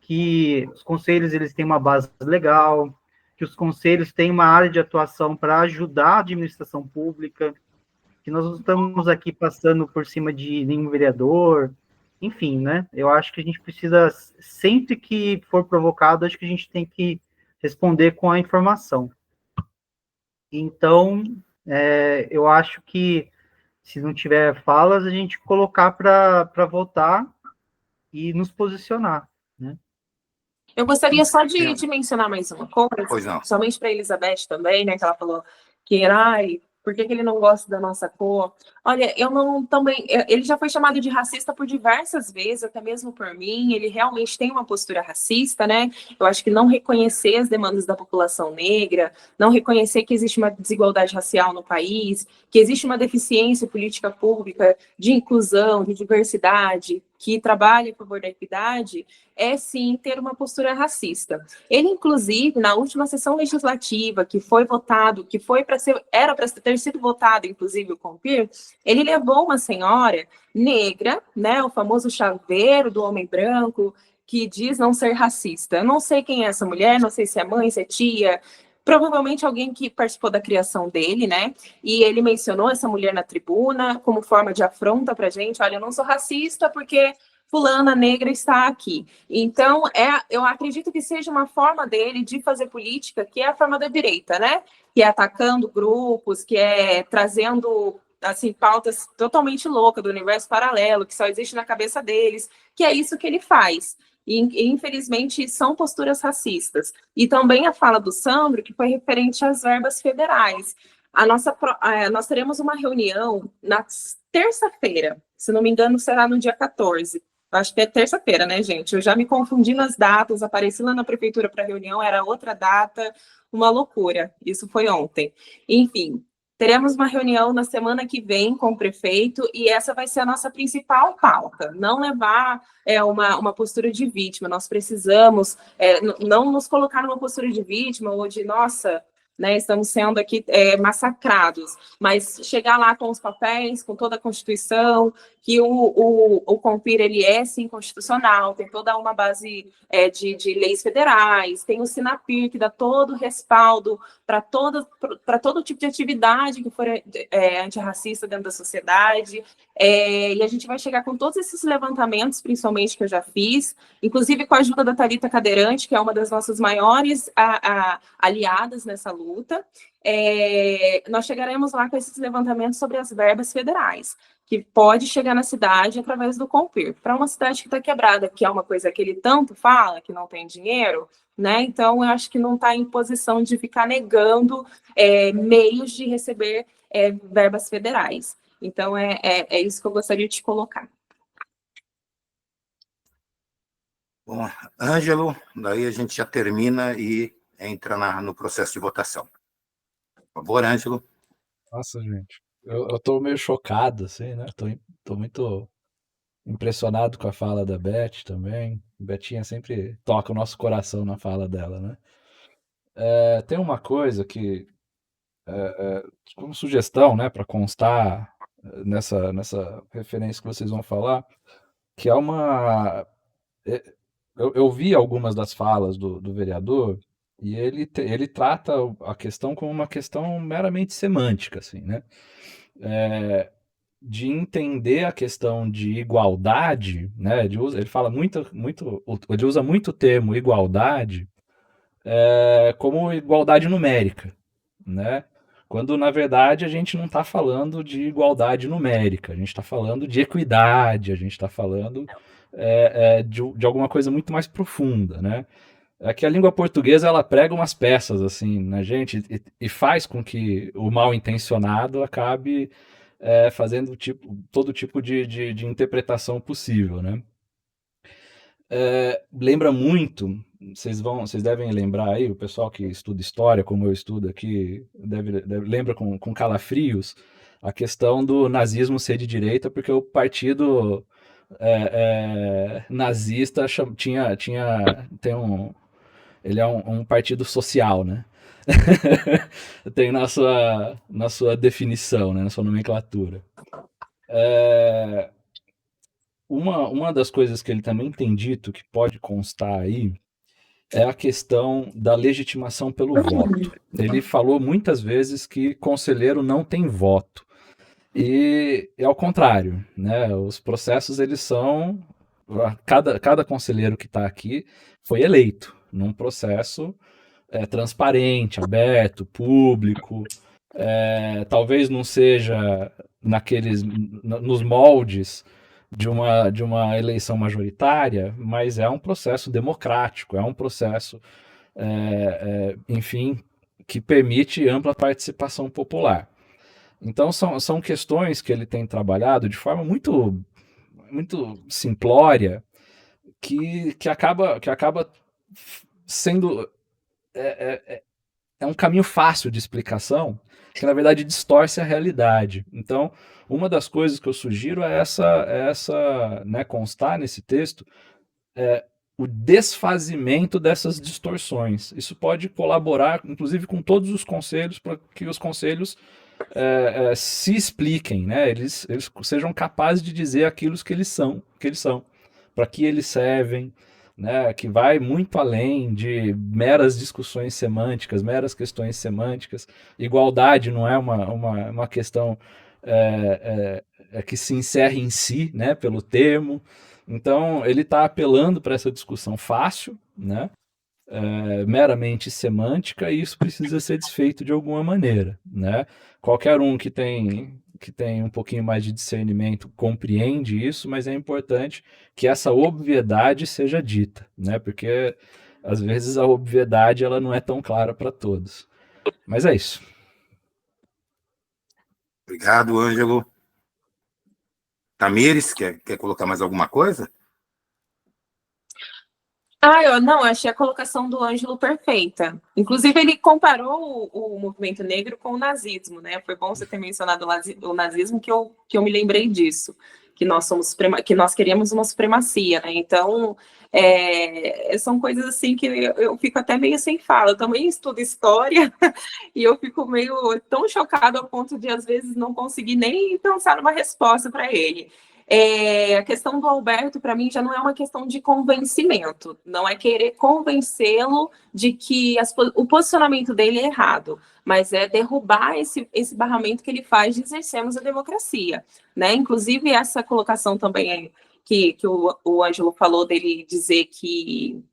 que os conselhos eles têm uma base legal, que os conselhos têm uma área de atuação para ajudar a administração pública, que nós não estamos aqui passando por cima de nenhum vereador, enfim, né? Eu acho que a gente precisa, sempre que for provocado, acho que a gente tem que responder com a informação. Então, eu acho que, se não tiver falas, a gente colocar para votar e nos posicionar, né? Eu gostaria só de mencionar mais uma coisa, somente para a Elizabeth também, né, que ela falou que, por que ele não gosta da nossa cor? Olha, ele já foi chamado de racista por diversas vezes, até mesmo por mim, ele realmente tem uma postura racista, né? Eu acho que não reconhecer as demandas da população negra, não reconhecer que existe uma desigualdade racial no país, que existe uma deficiência política pública de inclusão, de diversidade, que trabalha em favor da equidade, é sim ter uma postura racista. Ele, inclusive, na última sessão legislativa, que foi votado, era para ter sido votado, inclusive, o CONPIR, ele levou uma senhora negra, né, o famoso chaveiro do homem branco, que diz não ser racista. Eu não sei quem é essa mulher, não sei se é mãe, se é tia, provavelmente alguém que participou da criação dele, né? E ele mencionou essa mulher na tribuna como forma de afronta pra gente. Olha, eu não sou racista porque fulana negra está aqui. Então, eu acredito que seja uma forma dele de fazer política, que é a forma da direita, né? Que é atacando grupos, que é trazendo, assim, pautas totalmente loucas do universo paralelo, que só existe na cabeça deles, que é isso que ele faz. E, infelizmente, são posturas racistas. E também a fala do Sandro, que foi referente às verbas federais. Nós teremos uma reunião na terça-feira, se não me engano, será no dia 14. Acho que é terça-feira, né, gente? Eu já me confundi nas datas, apareci lá na prefeitura para reunião, era outra data, uma loucura. Isso foi ontem. Enfim, teremos uma reunião na semana que vem com o prefeito e essa vai ser a nossa principal pauta. Não levar uma postura de vítima. Nós precisamos não nos colocar numa postura de vítima ou de, nossa, né, estamos sendo aqui massacrados, mas chegar lá com os papéis, com toda a Constituição, que o CONPIR, ele é, sim, constitucional, tem toda uma base de leis federais, tem o SINAPIR, que dá todo o respaldo para todo tipo de atividade que for antirracista dentro da sociedade, e a gente vai chegar com todos esses levantamentos, principalmente, que eu já fiz, inclusive com a ajuda da Thalita Cadeirante, que é uma das nossas maiores aliadas nessa luta. luta, nós chegaremos lá com esses levantamentos sobre as verbas federais, que pode chegar na cidade através do Compir. Para uma cidade que está quebrada, que é uma coisa que ele tanto fala, que não tem dinheiro, né? Então, eu acho que não está em posição de ficar negando meios de receber verbas federais. Então, é isso que eu gostaria de colocar. Bom, Ângelo, daí a gente já termina e entra no processo de votação. Por favor, Ângelo. Nossa, gente, eu tô meio chocado, assim, né? Tô muito impressionado com a fala da Beth também. Betinha sempre toca o nosso coração na fala dela, né? Tem uma coisa que, como sugestão, né, para constar nessa referência que vocês vão falar, que é uma... Eu vi algumas das falas do vereador e ele trata a questão como uma questão meramente semântica, assim, né? De entender a questão de igualdade, né? Ele fala ele usa muito o termo igualdade como igualdade numérica, né? Quando, na verdade, a gente não está falando de igualdade numérica, a gente está falando de equidade, a gente está falando de alguma coisa muito mais profunda, né? É que a língua portuguesa, ela prega umas peças, assim, na gente, e faz com que o mal intencionado acabe fazendo todo tipo de interpretação possível, né? Lembra muito, vocês devem lembrar aí, o pessoal que estuda história, como eu estudo aqui, lembra com calafrios a questão do nazismo ser de direita, porque o partido nazista ele é um partido social, né? Tem na sua definição, né? Na sua nomenclatura. Uma das coisas que ele também tem dito, que pode constar aí, é a questão da legitimação pelo voto. Ele falou muitas vezes que conselheiro não tem voto. E é ao contrário, né? Os processos, eles são... Cada conselheiro que está aqui foi eleito num processo transparente, aberto, público. Talvez não seja nos moldes de uma eleição majoritária, mas é um processo democrático, é um processo, enfim, que permite ampla participação popular. Então, são questões que ele tem trabalhado de forma muito, muito simplória, que acaba sendo... É um caminho fácil de explicação, que na verdade distorce a realidade. Então, uma das coisas que eu sugiro é essa, né, constar nesse texto o desfazimento dessas distorções. Isso pode colaborar, inclusive, com todos os conselhos, para que os conselhos se expliquem, né? Eles sejam capazes de dizer aquilo que eles são, para que eles servem, né? Que vai muito além de meras discussões semânticas, meras questões semânticas. Igualdade não é uma questão que se encerra em si, né? Pelo termo. Então, ele está apelando para essa discussão fácil, né? Meramente semântica, e isso precisa ser desfeito de alguma maneira, né? Qualquer um que tem um pouquinho mais de discernimento compreende isso, mas é importante que essa obviedade seja dita, né? Porque às vezes a obviedade ela não é tão clara para todos. Mas é isso. Obrigado, Ângelo. Tamires, quer colocar mais alguma coisa? Eu não, achei a colocação do Ângelo perfeita. Inclusive, ele comparou o movimento negro com o nazismo, né? Foi bom você ter mencionado o nazismo, que eu me lembrei disso, que nós queríamos uma supremacia, né? Então, são coisas assim que eu fico até meio sem fala. Eu também estudo história e eu fico meio tão chocada ao ponto de, às vezes, não conseguir nem pensar numa resposta para ele. A questão do Alberto, para mim, já não é uma questão de convencimento, não é querer convencê-lo de que o posicionamento dele é errado, mas é derrubar esse barramento que ele faz de exercermos a democracia, né? Inclusive, essa colocação também que o Ângelo falou dele dizer que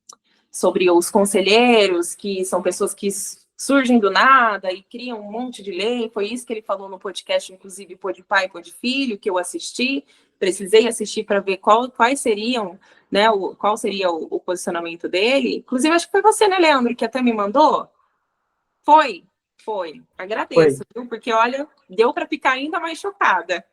sobre os conselheiros, que são pessoas que surgem do nada e criam um monte de lei. Foi isso que ele falou no podcast, inclusive, Pô de Pai, Pô de Filho, que eu assisti. Precisei assistir para ver quais seriam, né, qual seria o posicionamento dele. Inclusive, acho que foi você, né, Leandro, que até me mandou? Foi. Agradeço, viu? Porque, olha, deu para ficar ainda mais chocada.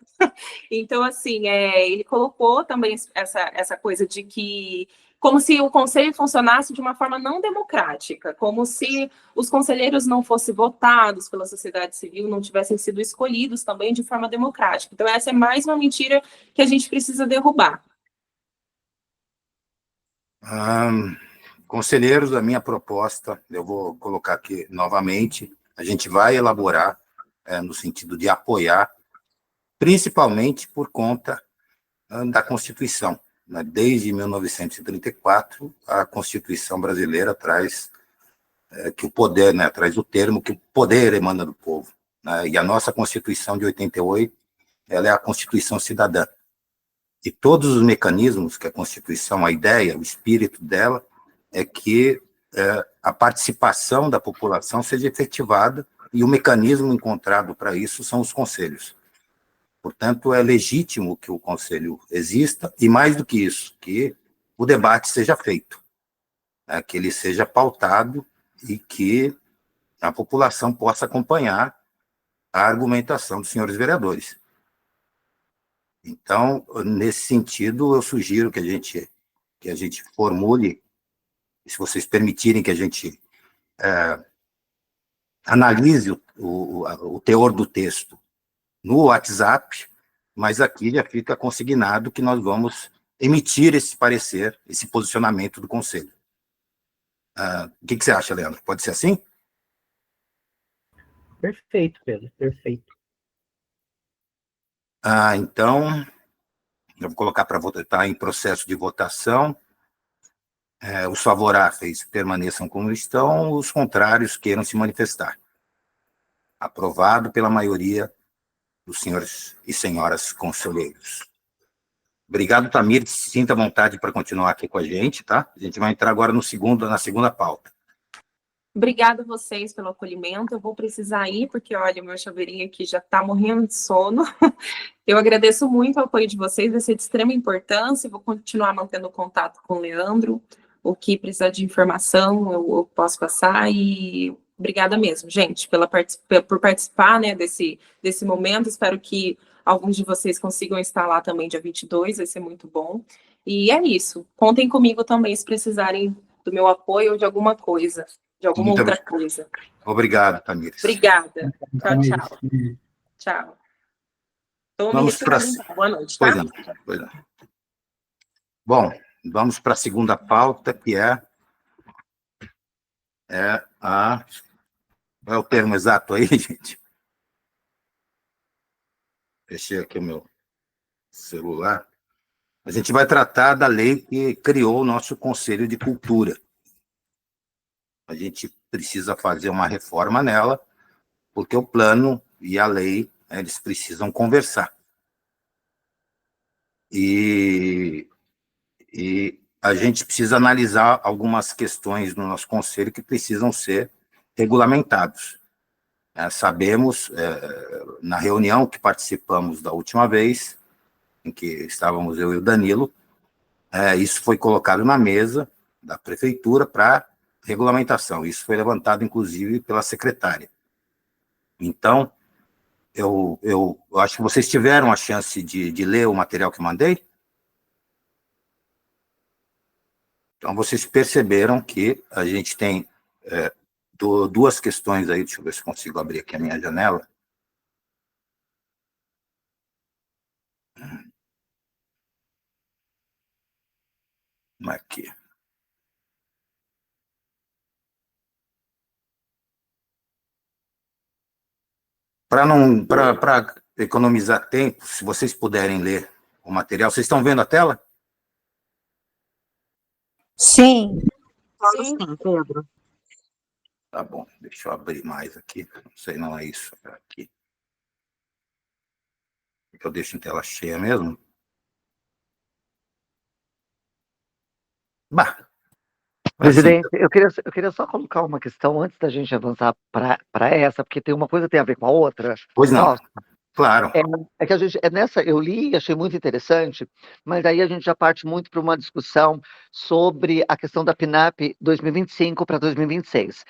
Então, assim, ele colocou também essa coisa de que, como se o conselho funcionasse de uma forma não democrática, como se os conselheiros não fossem votados pela sociedade civil, não tivessem sido escolhidos também de forma democrática. Então, essa é mais uma mentira que a gente precisa derrubar. Conselheiros, a minha proposta, eu vou colocar aqui novamente, a gente vai elaborar no sentido de apoiar, principalmente por conta da Constituição. Né? Desde 1934, a Constituição brasileira traz que o poder, né, traz o termo que o poder emana do povo. Né? E a nossa Constituição de 88, ela é a Constituição cidadã. E todos os mecanismos que a Constituição, a ideia, o espírito dela, é que a participação da população seja efetivada, e o mecanismo encontrado para isso são os conselhos. Portanto, é legítimo que o conselho exista, e mais do que isso, que o debate seja feito, né, que ele seja pautado e que a população possa acompanhar a argumentação dos senhores vereadores. Então, nesse sentido, eu sugiro que a gente formule, se vocês permitirem que a gente analise o teor do texto no WhatsApp, mas aqui já fica consignado que nós vamos emitir esse parecer, esse posicionamento do Conselho. O que você acha, Leandro? Pode ser assim? Perfeito, Pedro, perfeito. Então, eu vou colocar para votar, está em processo de votação. Os favoráveis permaneçam como estão, os contrários queiram se manifestar. Aprovado pela maioria dos senhores e senhoras conselheiros. Obrigado, Tamir. Sinta vontade para continuar aqui com a gente, tá? A gente vai entrar agora na segunda pauta. Obrigada a vocês pelo acolhimento. Eu vou precisar ir, porque, olha, o meu chaveirinho aqui já está morrendo de sono. Eu agradeço muito o apoio de vocês, vai ser de extrema importância. Vou continuar mantendo contato com o Leandro. O que precisar de informação, eu posso passar. E obrigada mesmo, gente, por participar, né, desse momento. Espero que alguns de vocês consigam estar lá também dia 22, vai ser muito bom. E é isso. Contem comigo também se precisarem do meu apoio ou de alguma coisa. De alguma outra coisa. Obrigado, Tamires. Obrigada. Tchau. Tchau. Vamos para... Boa noite, tá? Pois não. Bom, vamos para a segunda pauta, que é Qual é o termo exato aí, gente? Fechei aqui o meu celular. A gente vai tratar da lei que criou o nosso Conselho de Cultura. A gente precisa fazer uma reforma nela, porque o plano e a lei, eles precisam conversar. E a gente precisa analisar algumas questões no nosso conselho que precisam ser regulamentados. Sabemos, na reunião que participamos da última vez, em que estávamos eu e o Danilo, isso foi colocado na mesa da prefeitura para regulamentação. Isso foi levantado, inclusive, pela secretária. Então, eu acho que vocês tiveram a chance de ler o material que mandei. Então, vocês perceberam que a gente tem duas questões aí. Deixa eu ver se consigo abrir aqui a minha janela. Aqui. Para economizar tempo, se vocês puderem ler o material, vocês estão vendo a tela? Sim. Sim, Pedro. Tá bom, deixa eu abrir mais aqui. Não sei, não é isso. É aqui. Eu deixo em tela cheia mesmo. Bah, Presidente, eu queria só colocar uma questão antes da gente avançar para essa, porque tem uma coisa que tem a ver com a outra. Pois não, Nossa, claro. é que a gente, eu li e achei muito interessante, mas aí a gente já parte muito para uma discussão sobre a questão da PNAP 2025 para 2026.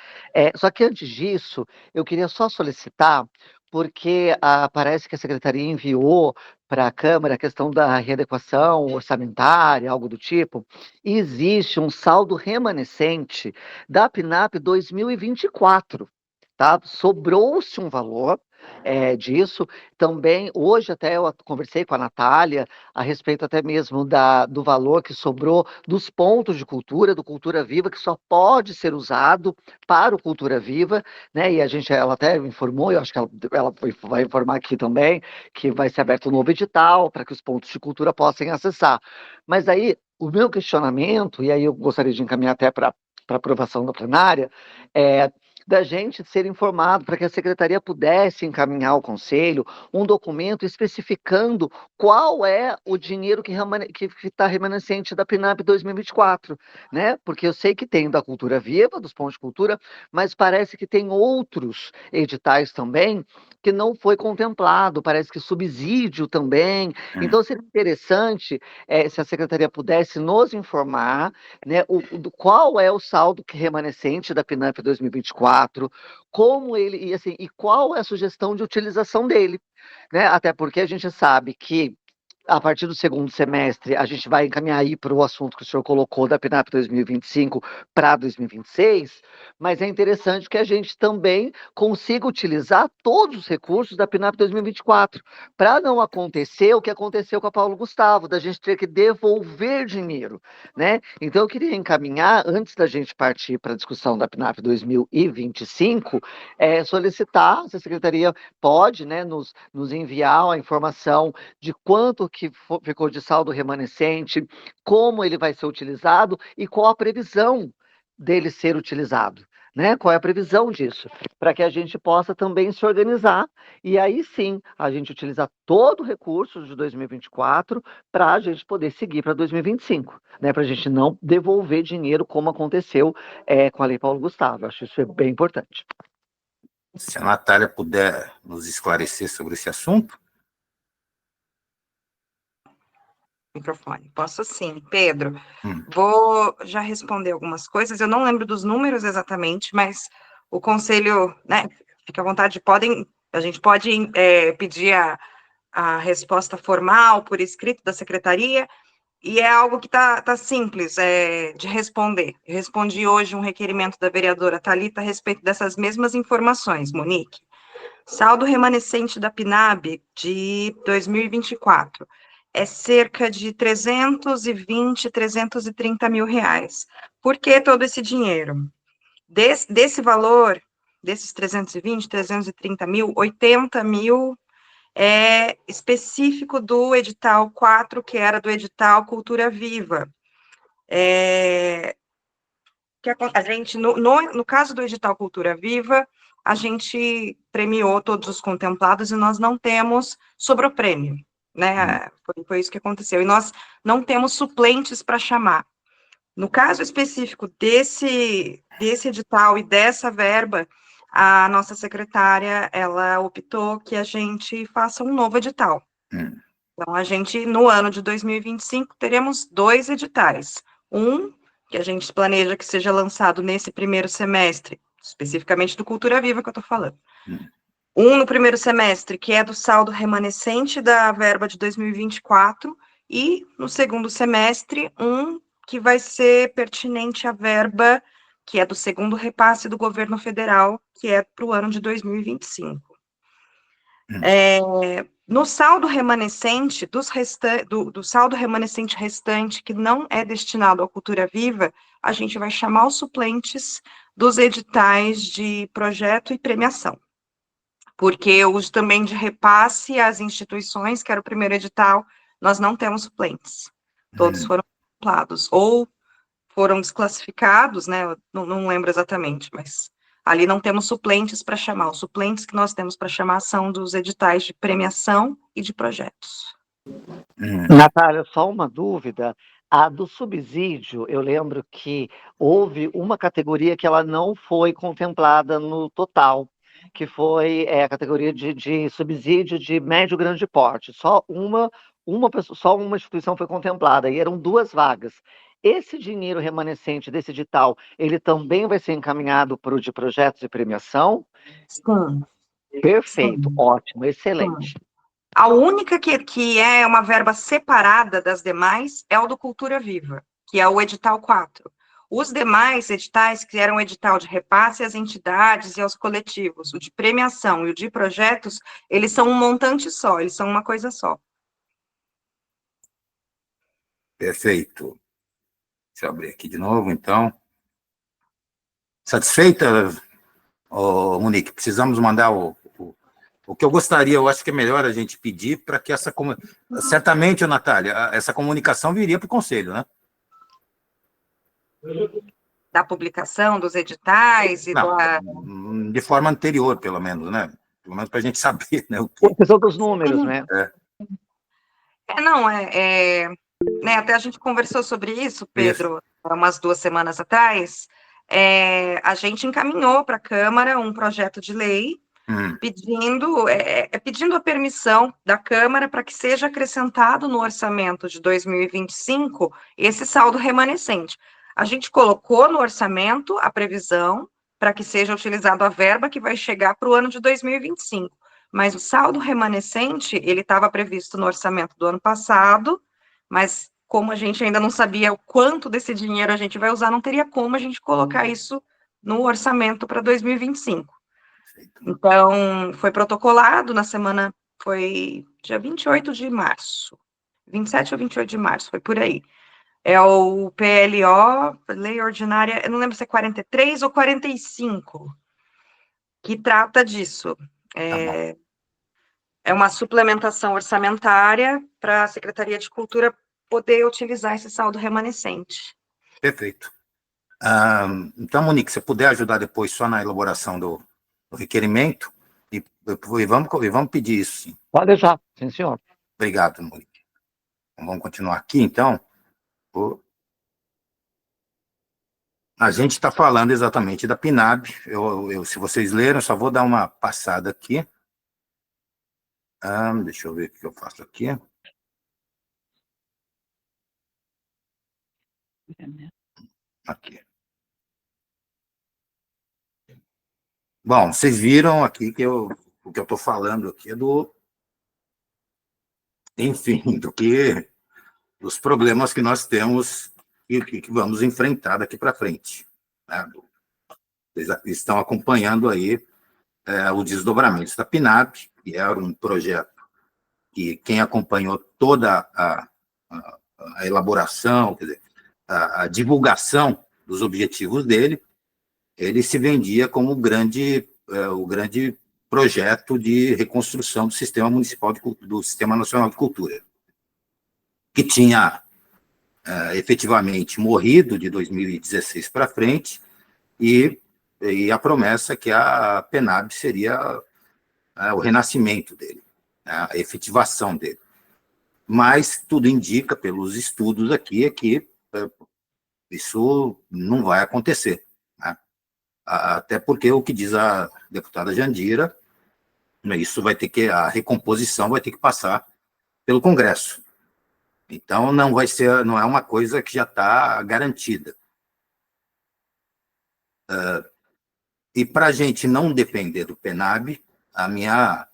Só que antes disso, eu queria só solicitar, porque parece que a Secretaria enviou para a Câmara a questão da readequação orçamentária, algo do tipo, e existe um saldo remanescente da PNAP 2024. Tá? Sobrou-se um valor disso. Também, hoje até eu conversei com a Natália a respeito até mesmo do valor que sobrou dos pontos de cultura, do Cultura Viva, que só pode ser usado para o Cultura Viva, né? E ela até informou, eu acho que ela vai informar aqui também, que vai ser aberto um novo edital para que os pontos de cultura possam acessar. Mas aí, o meu questionamento, e aí eu gostaria de encaminhar até para aprovação da plenária, da gente ser informado para que a Secretaria pudesse encaminhar ao Conselho um documento especificando qual é o dinheiro que está remanescente da PNAP 2024, né? Porque eu sei que tem da Cultura Viva, dos pontos de cultura, mas parece que tem outros editais também que não foi contemplado, parece que subsídio também. Então seria interessante se a Secretaria pudesse nos informar, né, qual é o saldo remanescente da PNAP 2024, como ele, e qual é a sugestão de utilização dele, né? Até porque a gente sabe que a partir do segundo semestre, a gente vai encaminhar aí para o assunto que o senhor colocou da PNAP 2025 para 2026, mas é interessante que a gente também consiga utilizar todos os recursos da PNAP 2024, para não acontecer o que aconteceu com a Paulo Gustavo, da gente ter que devolver dinheiro, né? Então eu queria encaminhar, antes da gente partir para a discussão da PNAP 2025, solicitar, se a Secretaria pode, né, nos enviar a informação de quanto que ficou de saldo remanescente, como ele vai ser utilizado e qual a previsão dele ser utilizado, né? Qual é a previsão disso? Para que a gente possa também se organizar e aí sim a gente utilizar todo o recurso de 2024 para a gente poder seguir para 2025, né? Para a gente não devolver dinheiro como aconteceu com a Lei Paulo Gustavo. Eu acho isso bem importante. Se a Natália puder nos esclarecer sobre esse assunto. Microfone. Posso sim, Pedro. Vou já responder algumas coisas. Eu não lembro dos números exatamente, mas o conselho, né, fica à vontade, a gente pode pedir a resposta formal por escrito da secretaria, e é algo que tá simples de responder. Eu respondi hoje um requerimento da vereadora Thalita a respeito dessas mesmas informações, Monique. Saldo remanescente da PNAB de 2024 é cerca de 330 mil reais. Por que todo esse dinheiro? Desse valor, desses 330 mil, 80 mil é específico do edital 4, que era do edital Cultura Viva. A gente, no caso do edital Cultura Viva, a gente premiou todos os contemplados e nós não temos sobreprêmio, né? Foi isso que aconteceu. E nós não temos suplentes para chamar. No caso específico desse edital e dessa verba, a nossa secretária, ela optou que a gente faça um novo edital. Então, a gente, no ano de 2025, teremos 2 editais. Um, que a gente planeja que seja lançado nesse primeiro semestre, especificamente do Cultura Viva que eu estou falando. Um no primeiro semestre, que é do saldo remanescente da verba de 2024, e no segundo semestre, um que vai ser pertinente à verba, que é do segundo repasse do governo federal, que é para o ano de 2025. No saldo remanescente, do saldo remanescente restante, que não é destinado à Cultura Viva, a gente vai chamar os suplentes dos editais de projeto e premiação. Porque os também de repasse às instituições, que era o primeiro edital, nós não temos suplentes. Todos foram contemplados, ou foram desclassificados, né? Eu não lembro exatamente, mas ali não temos suplentes para chamar. Os suplentes que nós temos para chamar são dos editais de premiação e de projetos. Natália, só uma dúvida. A do subsídio, eu lembro que houve uma categoria que ela não foi contemplada no total, que foi a categoria de subsídio de médio e grande porte. Só uma pessoa, só uma instituição foi contemplada, e eram 2 vagas. Esse dinheiro remanescente desse edital, ele também vai ser encaminhado para o de projetos de premiação? Sim. Perfeito, Sim. ótimo, excelente. A única que é uma verba separada das demais é o do Cultura Viva, que é o edital 4. Os demais editais, que eram edital de repasse às entidades e aos coletivos, o de premiação e o de projetos, eles são um montante só, eles são uma coisa só. Perfeito. Deixa eu abrir aqui de novo, então. Satisfeita, Monique? Precisamos mandar o que eu gostaria, eu acho que é melhor a gente pedir para que essa... Certamente, Natália, essa comunicação viria para o Conselho, né? Da publicação dos editais e Não, da... de forma anterior, pelo menos, né? Pelo menos para a gente saber, né? Por questão dos números, né? Né, até a gente conversou sobre isso, Pedro, há umas 2 semanas atrás. A gente encaminhou para a Câmara um projeto de lei pedindo a permissão da Câmara para que seja acrescentado no orçamento de 2025 esse saldo remanescente. A gente colocou no orçamento a previsão para que seja utilizado a verba que vai chegar para o ano de 2025, mas o saldo remanescente, ele estava previsto no orçamento do ano passado, mas como a gente ainda não sabia o quanto desse dinheiro a gente vai usar, não teria como a gente colocar isso no orçamento para 2025. Então, foi protocolado na semana, foi dia 28 de março, 27 ou 28 de março, foi por aí. É o PLO, Lei Ordinária, eu não lembro se é 43 ou 45, que trata disso. É uma suplementação orçamentária para a Secretaria de Cultura poder utilizar esse saldo remanescente. Perfeito. Então, Monique, se puder ajudar depois só na elaboração do requerimento, e vamos pedir isso, sim. Pode deixar, sim, senhor. Obrigado, Monique. Então, vamos continuar aqui, então. A gente está falando exatamente da PNAB. Se vocês leram, só vou dar uma passada aqui. Deixa eu ver o que eu faço aqui. Aqui. Bom, vocês viram aqui que o que eu estou falando aqui é enfim, dos problemas que nós temos e que vamos enfrentar daqui para frente. Né? Vocês estão acompanhando aí o desdobramento da PNAB, que era um projeto que quem acompanhou toda a elaboração, quer dizer, a divulgação dos objetivos dele, ele se vendia como o grande projeto de reconstrução do Sistema Municipal do Sistema Nacional de Cultura, que tinha efetivamente morrido de 2016 para frente, e a promessa que a PNAB seria o renascimento dele, a efetivação dele. Mas tudo indica, pelos estudos aqui, que isso não vai acontecer. Né? Até porque o que diz a deputada Jandira, a recomposição vai ter que passar pelo Congresso. Então, não é uma coisa que já está garantida. E para a gente não depender do PNAB, a minha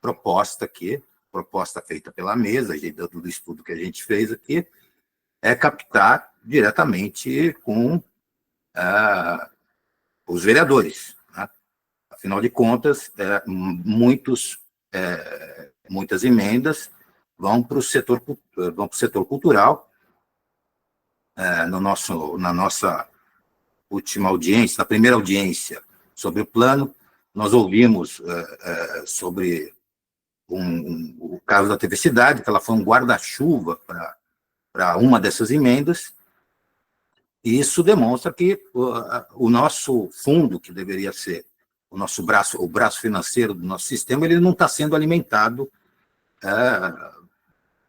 proposta aqui, proposta feita pela mesa, do estudo que a gente fez aqui, é captar diretamente com os vereadores. Né? Afinal de contas, muitas emendas vão para o setor cultural. Na nossa última audiência, na primeira audiência sobre o plano, nós ouvimos sobre o caso da TV Cidade, que ela foi um guarda-chuva para uma dessas emendas, e isso demonstra que o nosso fundo, que deveria ser o braço financeiro do nosso sistema, ele não está sendo alimentado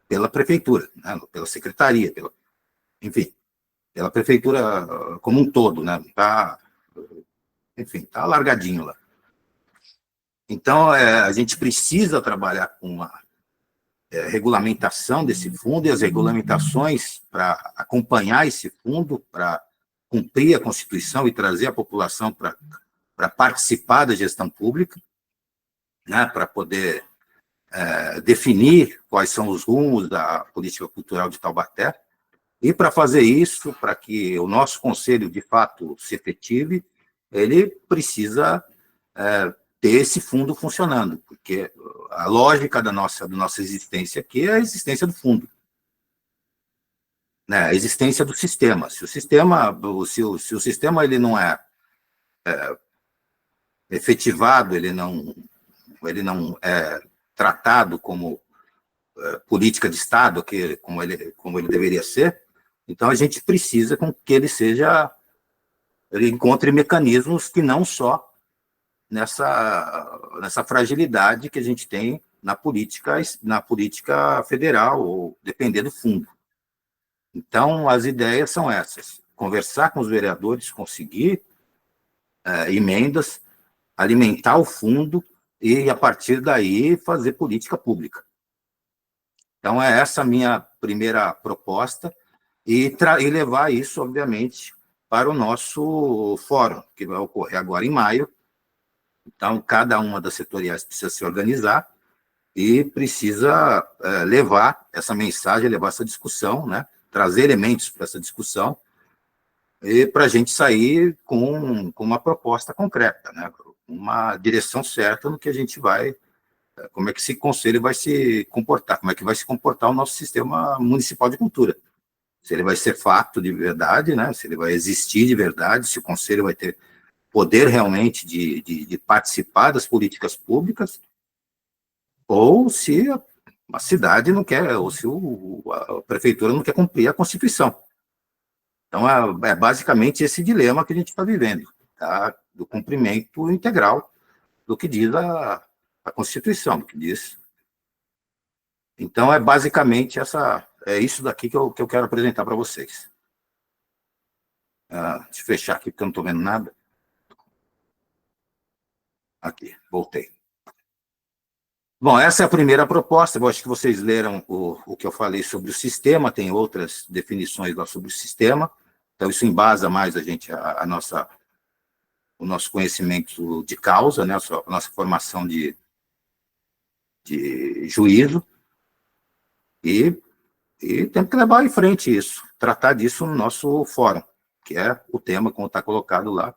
pela prefeitura, né, pela secretaria, enfim, pela prefeitura como um todo, né? Enfim, está largadinho lá. Então, a gente precisa trabalhar com uma regulamentação desse fundo, e as regulamentações para acompanhar esse fundo, para cumprir a Constituição e trazer a população para participar da gestão pública, né, para poder definir quais são os rumos da política cultural de Taubaté, e para fazer isso, para que o nosso conselho, de fato, se efetive, ele precisa ter esse fundo funcionando, porque a lógica da nossa existência aqui é a existência do fundo, né? A existência do sistema. Se o sistema ele não é efetivado, ele não é tratado como política de Estado, como ele deveria ser, então a gente precisa que ele encontre mecanismos que não só nessa fragilidade que a gente tem na política federal, ou depender do fundo. Então, as ideias são essas: conversar com os vereadores, conseguir emendas, alimentar o fundo e, a partir daí, fazer política pública. Então, é essa a minha primeira proposta, e levar isso, obviamente, para o nosso fórum, que vai ocorrer agora em maio. Então, cada uma das setoriais precisa se organizar e precisa levar essa mensagem, levar essa discussão, né? Trazer elementos para essa discussão, e para a gente sair com uma proposta concreta, né? Uma direção certa no que a gente vai, como é que esse conselho vai se comportar, como é que vai se comportar o nosso sistema municipal de cultura. Se ele vai ser fato de verdade, né? Se ele vai existir de verdade, se o conselho vai ter poder realmente de participar das políticas públicas, ou se a cidade não quer, ou se a prefeitura não quer cumprir a Constituição. Então, é basicamente esse dilema que a gente está vivendo, tá? Do cumprimento integral do que diz a Constituição, do que diz. Então, é basicamente isso daqui que eu quero apresentar para vocês. Deixa eu fechar aqui, porque eu não estou vendo nada. Aqui, voltei. Bom, essa é a primeira proposta. Eu acho que vocês leram o que eu falei sobre o sistema, tem outras definições lá sobre o sistema, então isso embasa mais o nosso conhecimento de causa, né, a nossa formação de juízo, e temos que levar em frente isso, tratar disso no nosso fórum, que é o tema, como está colocado lá,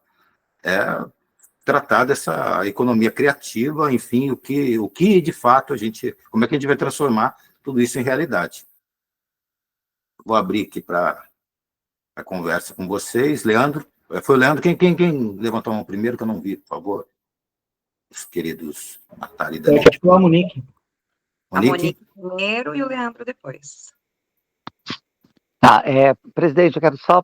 tratar dessa economia criativa, enfim, o que de fato como é que a gente vai transformar tudo isso em realidade. Vou abrir aqui para a conversa com vocês. Leandro, foi o Leandro, quem levantou a mão primeiro, que eu não vi, por favor? Os queridos Natália e Daniel. Pode falar, Monique. A Monique primeiro e o Leandro depois. Tá, presidente, eu quero só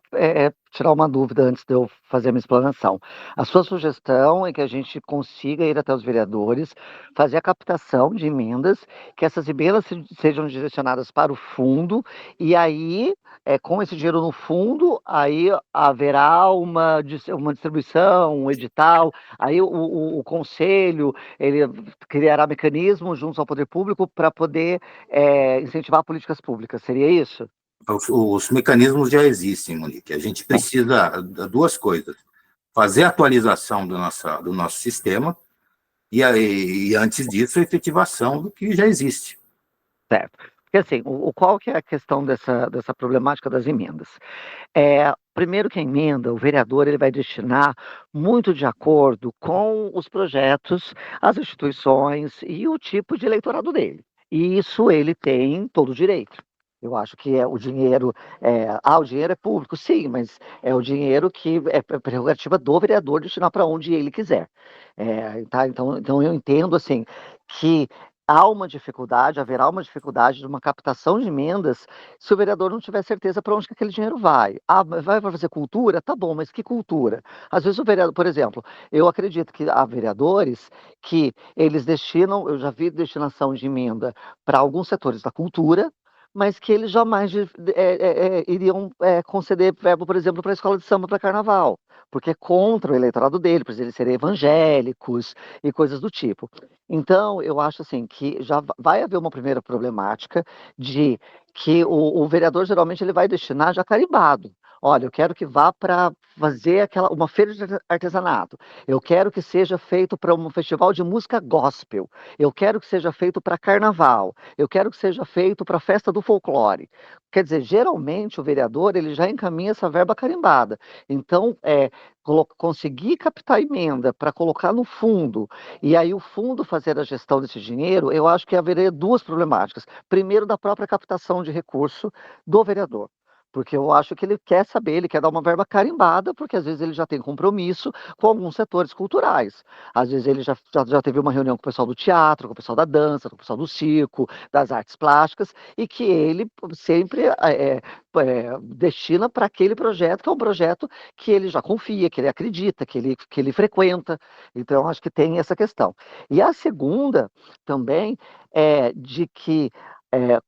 tirar uma dúvida antes de eu fazer a minha explanação. A sua sugestão é que a gente consiga ir até os vereadores, fazer a captação de emendas, que essas emendas sejam direcionadas para o fundo, e aí, com esse dinheiro no fundo, aí haverá uma distribuição, um edital, aí o conselho, ele criará mecanismos junto ao poder público para poder incentivar políticas públicas, seria isso? Os mecanismos já existem, Monique. A gente precisa de duas coisas: fazer a atualização do nosso sistema e antes disso, a efetivação do que já existe. Certo. Porque assim, qual que é a questão dessa problemática das emendas? Primeiro que a emenda, o vereador ele vai destinar muito de acordo com os projetos, as instituições e o tipo de eleitorado dele. E isso ele tem todo o direito. Eu acho que o dinheiro o dinheiro é público, sim, mas é o dinheiro que é prerrogativa do vereador destinar para onde ele quiser. Tá? Então eu entendo assim que haverá uma dificuldade de uma captação de emendas se o vereador não tiver certeza para onde que aquele dinheiro vai. Vai fazer cultura? Tá bom, mas que cultura? Às vezes o vereador, por exemplo, eu acredito que há vereadores que eles destinam, eu já vi destinação de emenda para alguns setores da cultura, mas que eles jamais iriam conceder verba, por exemplo, para a escola de samba para carnaval, porque é contra o eleitorado dele, por eles serem evangélicos e coisas do tipo. Então, eu acho assim que já vai haver uma primeira problemática de que o vereador geralmente ele vai destinar já carimbado. Olha, eu quero que vá para fazer uma feira de artesanato. Eu quero que seja feito para um festival de música gospel. Eu quero que seja feito para carnaval. Eu quero que seja feito para a festa do folclore. Quer dizer, geralmente o vereador ele já encaminha essa verba carimbada. Então, conseguir captar emenda para colocar no fundo e aí o fundo fazer a gestão desse dinheiro, eu acho que haveria duas problemáticas. Primeiro, da própria captação de recurso do vereador. Porque eu acho que ele quer saber, ele quer dar uma verba carimbada, porque às vezes ele já tem compromisso com alguns setores culturais. Às vezes ele já teve uma reunião com o pessoal do teatro, com o pessoal da dança, com o pessoal do circo, das artes plásticas, e que ele sempre destina para aquele projeto, que é um projeto que ele já confia, que ele acredita, que ele frequenta. Então, eu acho que tem essa questão. E a segunda também é de que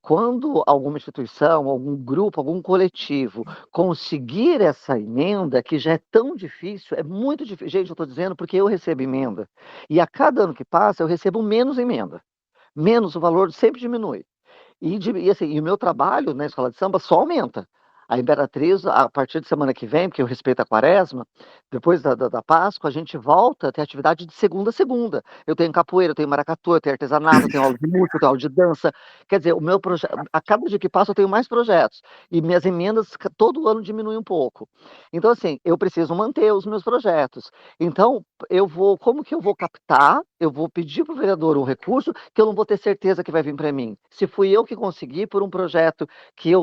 quando alguma instituição, algum grupo, algum coletivo conseguir essa emenda, que já é tão difícil, é muito difícil. Gente, eu estou dizendo porque eu recebo emenda. E a cada ano que passa, eu recebo menos emenda. Menos, o valor sempre diminui. E o meu trabalho na escola de samba só aumenta. A Imperatriz, a partir de semana que vem, porque eu respeito a quaresma, depois da Páscoa, a gente volta a ter atividade de segunda a segunda. Eu tenho capoeira, eu tenho maracatu, eu tenho artesanato, eu tenho aula de música, eu tenho aula de dança. Quer dizer, o meu projeto, a cada dia que passa eu tenho mais projetos. E minhas emendas todo ano diminuem um pouco. Então, assim, eu preciso manter os meus projetos. Então, como que eu vou captar? Eu vou pedir para o vereador um recurso que eu não vou ter certeza que vai vir para mim. Se fui eu que consegui por um projeto que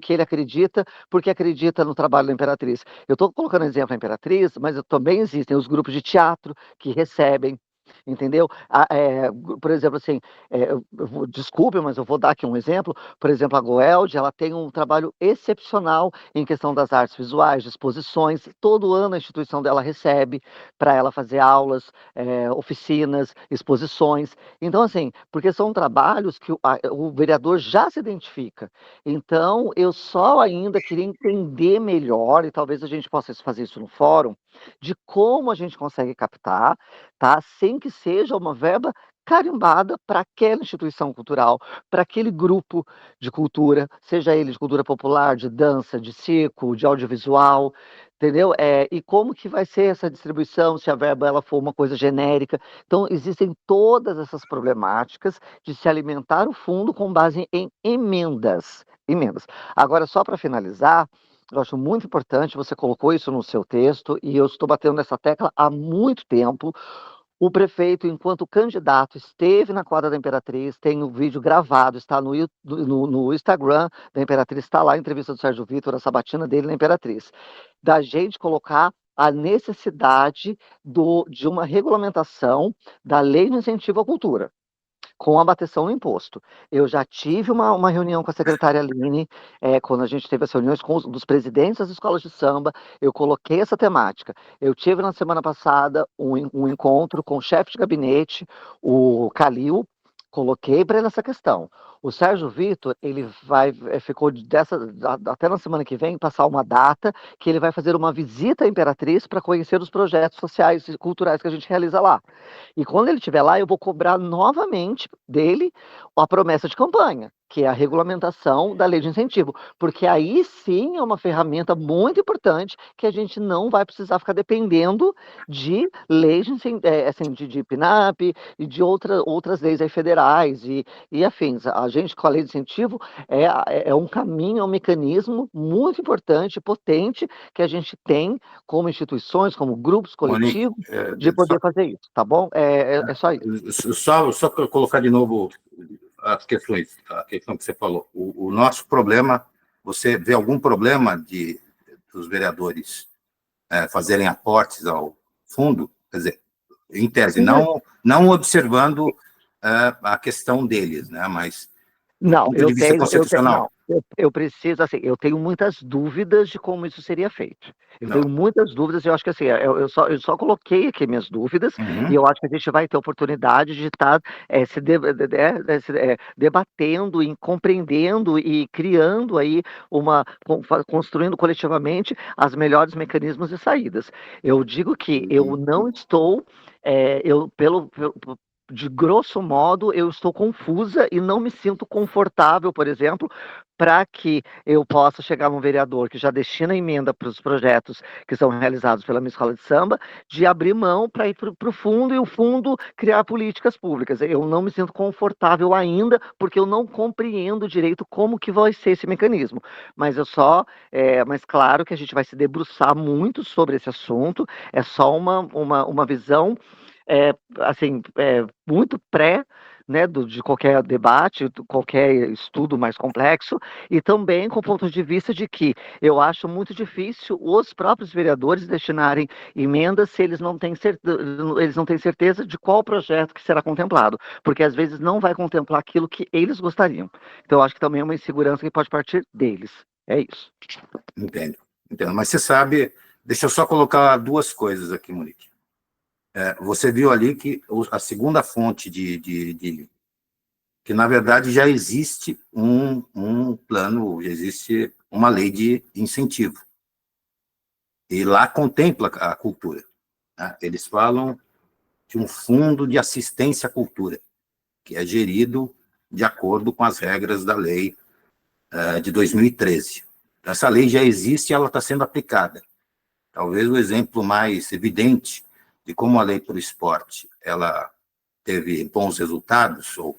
ele acredita, porque acredita no trabalho da Imperatriz. Eu estou colocando exemplo da Imperatriz, mas também existem os grupos de teatro que recebem, entendeu? Por exemplo, assim, desculpe, mas eu vou dar aqui um exemplo. Por exemplo, a Goeld, ela tem um trabalho excepcional em questão das artes visuais, de exposições. Todo ano a instituição dela recebe para ela fazer aulas, oficinas, exposições. Então, assim, porque são trabalhos que o vereador já se identifica. Então, eu só ainda queria entender melhor, e talvez a gente possa fazer isso no fórum, de como a gente consegue captar, tá? Sem que seja uma verba carimbada para aquela instituição cultural, para aquele grupo de cultura, seja ele de cultura popular, de dança, de circo, de audiovisual, entendeu? E como que vai ser essa distribuição, se a verba ela for uma coisa genérica. Então, existem todas essas problemáticas de se alimentar o fundo com base em emendas. Agora, só para finalizar, eu acho muito importante, você colocou isso no seu texto, e eu estou batendo nessa tecla há muito tempo. O prefeito, enquanto candidato, esteve na quadra da Imperatriz, tem o vídeo gravado, está no Instagram da Imperatriz, está lá a entrevista do Sérgio Vitor, a sabatina dele na Imperatriz. Da gente colocar a necessidade de uma regulamentação da lei de incentivo à cultura, com a bateção no imposto. Eu já tive uma reunião com a secretária Aline, quando a gente teve as reuniões com dos presidentes das escolas de samba, eu coloquei essa temática. Eu tive na semana passada um encontro com o chefe de gabinete, o Calil, coloquei para ele essa questão. O Sérgio Vitor, ele ficou até na semana que vem, passar uma data que ele vai fazer uma visita à Imperatriz para conhecer os projetos sociais e culturais que a gente realiza lá. E quando ele estiver lá, eu vou cobrar novamente dele a promessa de campanha, que é a regulamentação da lei de incentivo, porque aí sim é uma ferramenta muito importante que a gente não vai precisar ficar dependendo de leis de PNAP e de outras leis aí federais e afins. A gente, com a lei de incentivo, é um caminho, é um mecanismo muito importante, potente, que a gente tem como instituições, como grupos coletivos, de poder fazer isso, tá bom? É só isso. Só para colocar de novo a questão que você falou. O nosso problema, você vê algum problema dos vereadores fazerem aportes ao fundo? Quer dizer, em tese, não observando a questão deles, né? Mas Não, do ponto de vista constitucional. eu preciso, assim, eu tenho muitas dúvidas de como isso seria feito. Eu Não. tenho muitas dúvidas, eu acho que assim, eu só coloquei aqui minhas dúvidas, e Uhum. eu acho que a gente vai ter oportunidade de estar debatendo, e compreendendo e criando aí construindo coletivamente as melhores mecanismos de saídas. Eu digo que eu não estou, de grosso modo, eu estou confusa e não me sinto confortável, por exemplo, para que eu possa chegar num vereador que já destina emenda para os projetos que são realizados pela minha escola de samba, de abrir mão para ir para o fundo e o fundo criar políticas públicas. Eu não me sinto confortável ainda, porque eu não compreendo direito como que vai ser esse mecanismo. Mas mas claro que a gente vai se debruçar muito sobre esse assunto, é só uma visão muito né, de qualquer debate, qualquer estudo mais complexo, e também com o ponto de vista de que eu acho muito difícil os próprios vereadores destinarem emendas se eles não têm certeza de qual projeto que será contemplado, porque às vezes não vai contemplar aquilo que eles gostariam. Então, eu acho que também é uma insegurança que pode partir deles. É isso. Entendo. Mas você sabe, deixa eu só colocar duas coisas aqui, Monique. Você viu ali que a segunda fonte que na verdade já existe um plano, já existe uma lei de incentivo. E lá contempla a cultura. Né? Eles falam de um fundo de assistência à cultura, que é gerido de acordo com as regras da lei de 2013. Essa lei já existe e ela está sendo aplicada. Talvez o exemplo mais evidente de como a lei para o esporte ela teve bons resultados, ou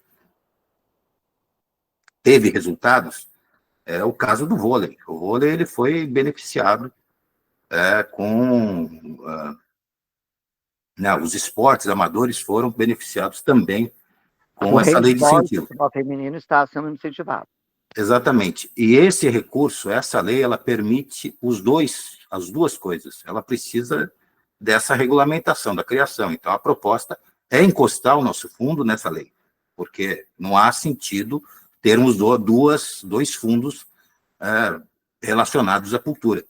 teve resultados, é o caso do vôlei. O vôlei ele foi beneficiado os esportes amadores foram beneficiados também com essa lei de incentivo. O futebol feminino está sendo incentivado. Exatamente. E esse recurso, essa lei, ela permite as duas coisas. Ela precisa dessa regulamentação, da criação. Então, a proposta é encostar o nosso fundo nessa lei, porque não há sentido termos dois fundos relacionados à cultura.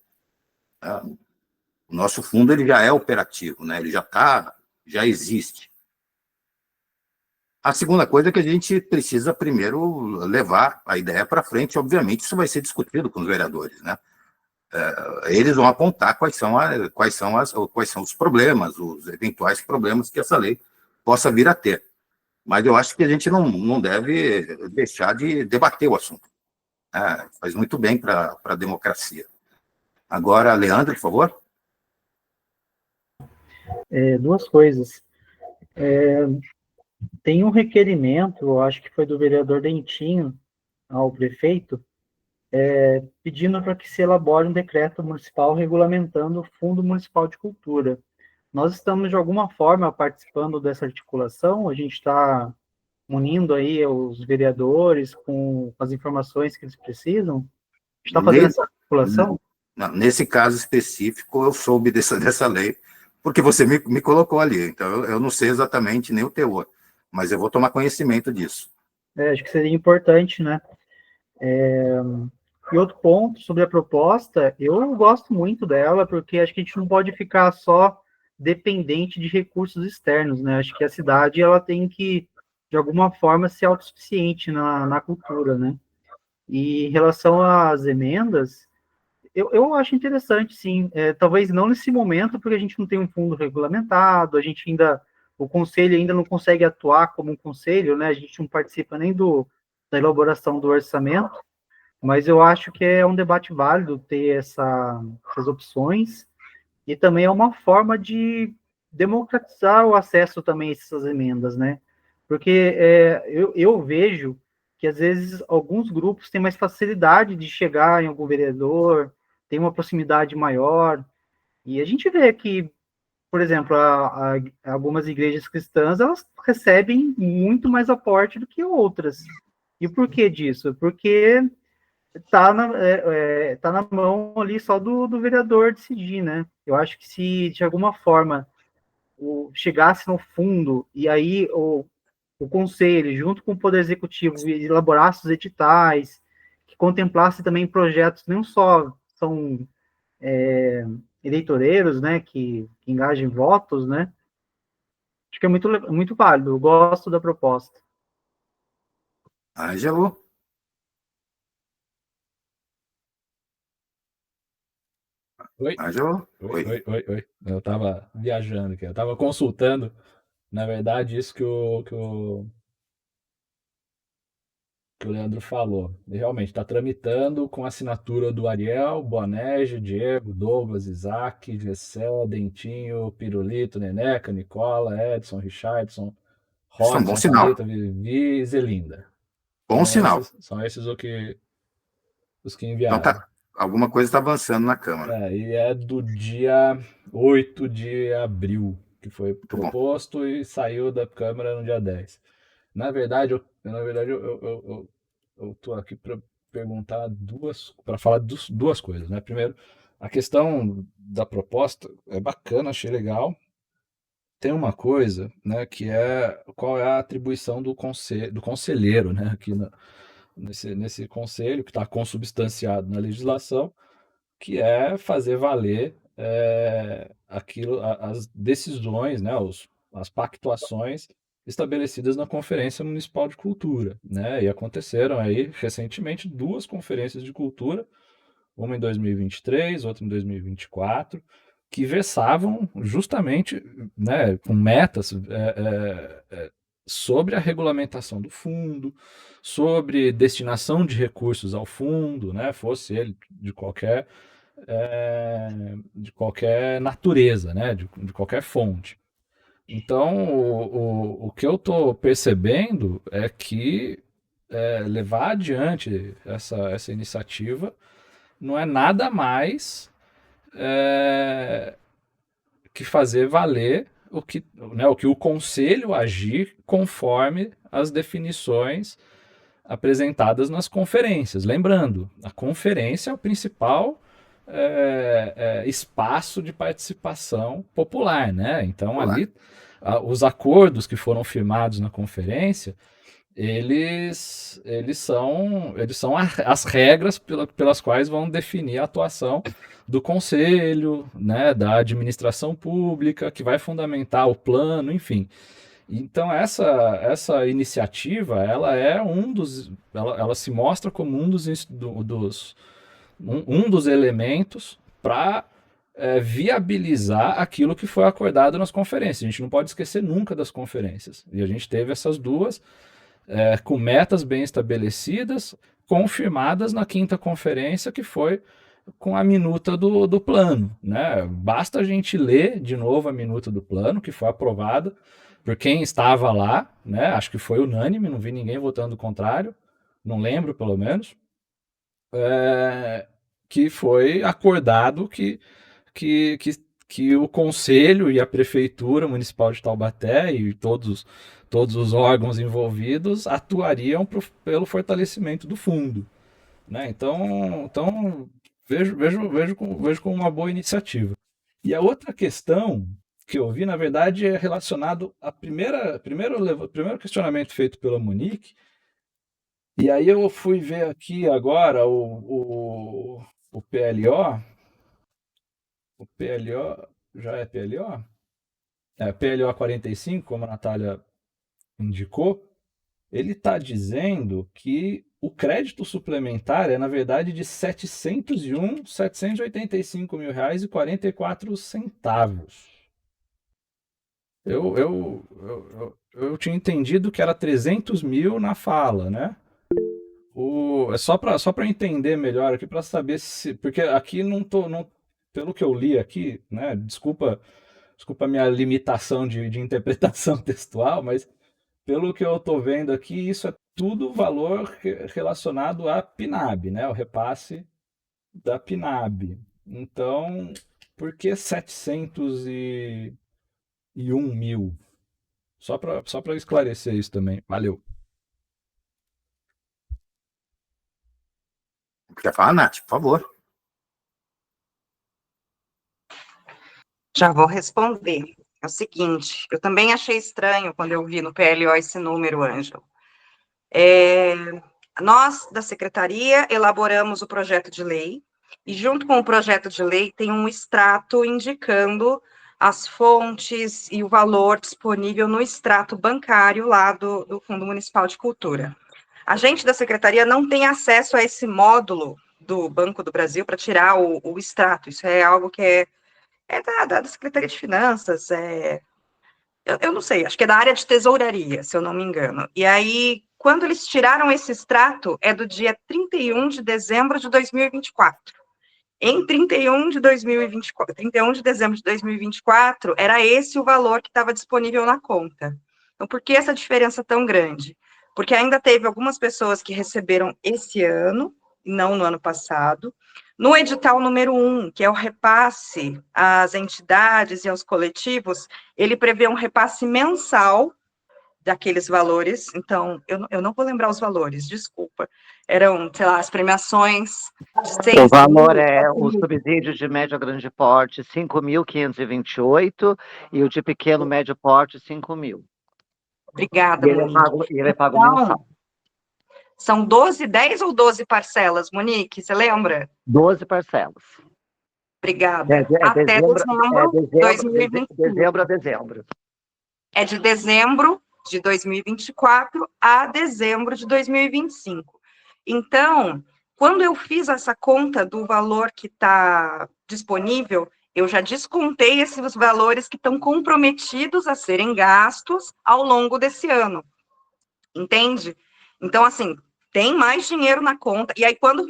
O nosso fundo ele já é operativo, né? Ele já existe. A segunda coisa é que a gente precisa primeiro levar a ideia para frente. Obviamente, isso vai ser discutido com os vereadores, né? Eles vão apontar quais são os problemas, os eventuais problemas que essa lei possa vir a ter. Mas eu acho que a gente não deve deixar de debater o assunto. Faz muito bem para a democracia. Agora, Leandro, por favor. Duas coisas. Tem um requerimento, eu acho que foi do vereador Dentinho ao prefeito, pedindo para que se elabore um decreto municipal regulamentando o Fundo Municipal de Cultura. Nós estamos, de alguma forma, participando dessa articulação, a gente está unindo aí os vereadores com as informações que eles precisam. A gente está fazendo essa articulação? Não, nesse caso específico, eu soube dessa lei, porque você me colocou ali, então eu não sei exatamente nem o teor, mas eu vou tomar conhecimento disso. Acho que seria importante, né? E outro ponto sobre a proposta, eu gosto muito dela, porque acho que a gente não pode ficar só dependente de recursos externos, né? Acho que a cidade ela tem que, de alguma forma, ser autossuficiente na cultura, né? E em relação às emendas, eu acho interessante, sim. Talvez não nesse momento, porque a gente não tem um fundo regulamentado, o conselho ainda não consegue atuar como um conselho, né? A gente não participa nem da elaboração do orçamento, mas eu acho que é um debate válido ter essas opções, e também é uma forma de democratizar o acesso também a essas emendas, né? Porque eu vejo que, às vezes, alguns grupos têm mais facilidade de chegar em algum vereador, tem uma proximidade maior, e a gente vê que, por exemplo, algumas igrejas cristãs, elas recebem muito mais aporte do que outras. E por que disso? Porque tá na mão ali só do vereador decidir, né? Eu acho que se, de alguma forma, chegasse no fundo, e aí o conselho, junto com o Poder Executivo, elaborasse os editais, que contemplasse também projetos não só são eleitoreiros, né, que engajem votos, né? Acho que é muito válido, eu gosto da proposta. Ângelo? Oi? Ângelo? Oi. Eu estava viajando aqui, eu estava consultando, na verdade, isso que o Leandro falou. E realmente, está tramitando com a assinatura do Ariel, Boanerges, Diego, Douglas, Isaac, Gessé, Dentinho, Pirulito, Neneca, Nicola, Edson, Richardson, Isso é um bom Rodson, sinal. Thalita, Vivi e Zelinda. Bom sinal. São esses os que Então enviaram. alguma coisa está avançando na Câmara. E é do dia 8 de abril que foi proposto e saiu da Câmara no dia 10. Na verdade, eu estou aqui para perguntar para falar duas coisas, né? Primeiro, a questão da proposta é bacana, achei legal. Tem uma coisa, né, que é qual é a atribuição do conselheiro, né, aqui nesse conselho que está consubstanciado na legislação, que é fazer valer as decisões, né, as pactuações estabelecidas na Conferência Municipal de Cultura, né? E aconteceram aí recentemente 2 conferências de cultura, uma em 2023, outra em 2024, que versavam justamente, né, com metas sobre a regulamentação do fundo, sobre destinação de recursos ao fundo, né, fosse ele de qualquer natureza, né, de qualquer fonte. Então, o que eu estou percebendo é que levar adiante essa iniciativa não é nada mais que fazer valer o que o Conselho agir conforme as definições apresentadas nas conferências. Lembrando, a conferência é o principal espaço de participação popular, né? Então, ali, os acordos que foram firmados na conferência, eles são as regras pelas quais vão definir a atuação do conselho, né, da administração pública, que vai fundamentar o plano, enfim. Então essa iniciativa, ela é ela se mostra como um dos elementos para viabilizar aquilo que foi acordado nas conferências. A gente não pode esquecer nunca das conferências. E a gente teve essas duas com metas bem estabelecidas, confirmadas na 5ª conferência, que foi com a minuta do plano, né? Basta a gente ler de novo a minuta do plano, que foi aprovada por quem estava lá, né? Acho que foi unânime, não vi ninguém votando contrário, não lembro pelo menos, que foi acordado que o Conselho e a Prefeitura Municipal de Taubaté e todos os órgãos envolvidos atuariam pelo fortalecimento do fundo, né? Então vejo como uma boa iniciativa. E a outra questão que eu vi, na verdade, é relacionado ao primeiro questionamento feito pela Monique, e aí eu fui ver aqui agora o PLO. O PLO já é PLO? PLO 45, como a Natália indicou, ele está dizendo que o crédito suplementar é, na verdade, de R$ 785.044. Eu tinha entendido que era 300 mil na fala, né? Só para entender melhor aqui, para saber se... Porque aqui pelo que eu li aqui, né? Desculpa a minha limitação de interpretação textual, mas pelo que eu estou vendo aqui, isso é tudo valor relacionado à PNAB, né? O repasse da PNAB. Então, por que 701 mil? Só para esclarecer isso também. Valeu. Quer falar, Nath, por favor? Já vou responder. É o seguinte, eu também achei estranho quando eu vi no PLO esse número, Ângelo. Nós, da Secretaria, elaboramos o projeto de lei, e junto com o projeto de lei tem um extrato indicando as fontes e o valor disponível no extrato bancário lá do Fundo Municipal de Cultura. A gente da Secretaria não tem acesso a esse módulo do Banco do Brasil para tirar o extrato, isso é algo que é da Secretaria de Finanças, eu não sei, acho que é da área de tesouraria, se eu não me engano. E aí, quando eles tiraram esse extrato, é do dia 31 de dezembro de 2024. Em 31 de dezembro de 2024, era esse o valor que estava disponível na conta. Então, por que essa diferença tão grande? Porque ainda teve algumas pessoas que receberam esse ano, não no ano passado. No edital número 1, que é o repasse às entidades e aos coletivos, ele prevê um repasse mensal daqueles valores, então, eu não vou lembrar os valores, desculpa, eram, sei lá, as premiações de 6 O valor mil, é 7 o mil. subsídio de médio a grande porte, 5.528, e o de pequeno médio porte, 5.000. Obrigada, E ele Monique. é pago Então, mensal. são 10 ou 12 parcelas, Monique, você lembra? 12 parcelas. Obrigada. Até dezembro de 2025. Dezembro a dezembro. É de dezembro de 2024 a dezembro de 2025. Então, quando eu fiz essa conta do valor que está disponível, eu já descontei esses valores que estão comprometidos a serem gastos ao longo desse ano. Entende? Então, assim, tem mais dinheiro na conta. E aí, quando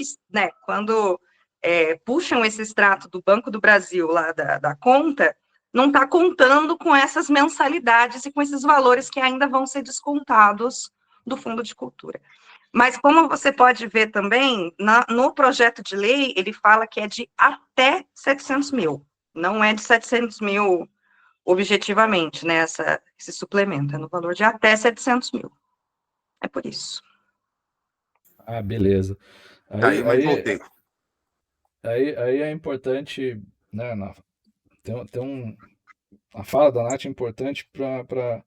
puxam esse extrato do Banco do Brasil lá da conta, não está contando com essas mensalidades e com esses valores que ainda vão ser descontados do Fundo de Cultura. Mas, como você pode ver também, no projeto de lei, ele fala que é de até 700 mil, não é de 700 mil objetivamente, né, esse suplemento, é no valor de até 700 mil. É por isso. Ah, beleza. Aí voltei. Aí é importante, né, a fala da Nath é importante para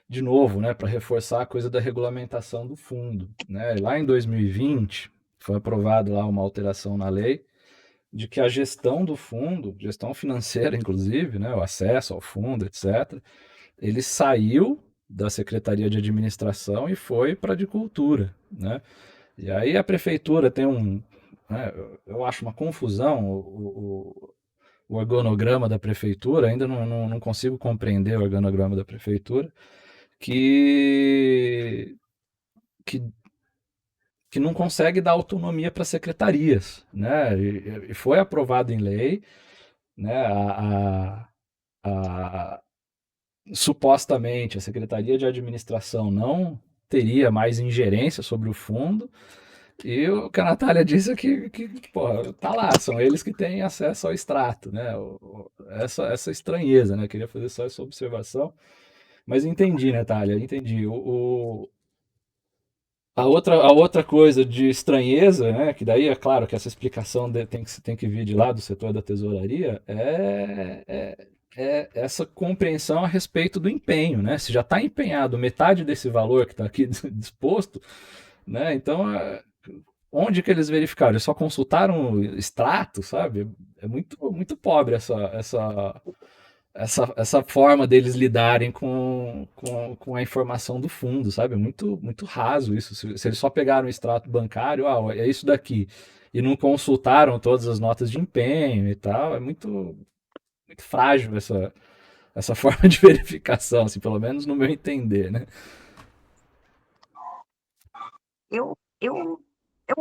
de novo, né, para reforçar a coisa da regulamentação do fundo, né? Lá em 2020 foi aprovada lá uma alteração na lei de que a gestão do fundo, gestão financeira inclusive, né, o acesso ao fundo, etc., ele saiu da Secretaria de Administração e foi para a de Cultura, né? E aí a prefeitura tem eu acho uma confusão o organograma da prefeitura, ainda não consigo compreender o organograma da prefeitura, que não consegue dar autonomia para secretarias, né? E foi aprovado em lei, né? Supostamente a Secretaria de Administração não teria mais ingerência sobre o fundo, e o que a Natália disse é que porra, tá lá, são eles que têm acesso ao extrato, né? Essa estranheza, né? Eu queria fazer só essa observação, mas entendi, Natália, entendi. A outra coisa de estranheza, né, que daí é claro que essa explicação tem que vir de lá do setor da tesouraria, é essa compreensão a respeito do empenho, né? Se já está empenhado metade desse valor que está aqui disposto, né? Então, onde que eles verificaram? Eles só consultaram o extrato, sabe? É muito pobre essa forma deles lidarem com a informação do fundo, sabe? É muito raso isso. Se eles só pegaram o extrato bancário, é isso daqui, e não consultaram todas as notas de empenho e tal, é muito frágil essa forma de verificação, assim, pelo menos no meu entender, né? Eu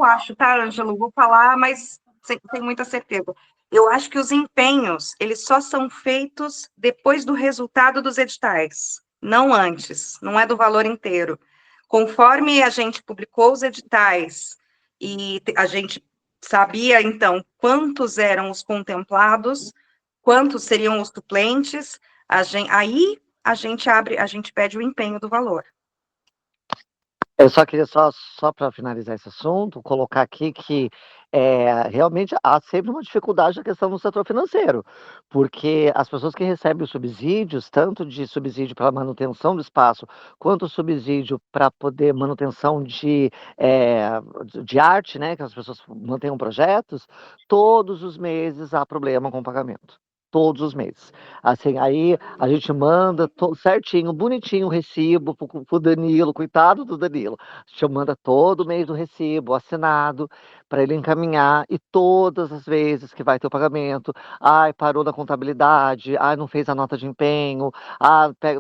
acho, tá, Ângelo? Vou falar, mas sem muita certeza. Eu acho que os empenhos, eles só são feitos depois do resultado dos editais, não antes, não é do valor inteiro. Conforme a gente publicou os editais e a gente sabia, então, quantos eram os contemplados, quantos seriam os suplentes, aí a gente pede o empenho do valor. Eu só queria, só para finalizar esse assunto, colocar aqui que realmente há sempre uma dificuldade na questão do setor financeiro, porque as pessoas que recebem os subsídios, tanto de subsídio para manutenção do espaço, quanto subsídio para poder manutenção de arte, né, que as pessoas mantenham projetos, todos os meses há problema com o pagamento. Todos os meses. Assim, aí a gente manda certinho, bonitinho o recibo pro Danilo, coitado do Danilo. A gente manda todo mês o recibo assinado para ele encaminhar, e todas as vezes que vai ter o pagamento, parou na contabilidade, não fez a nota de empenho,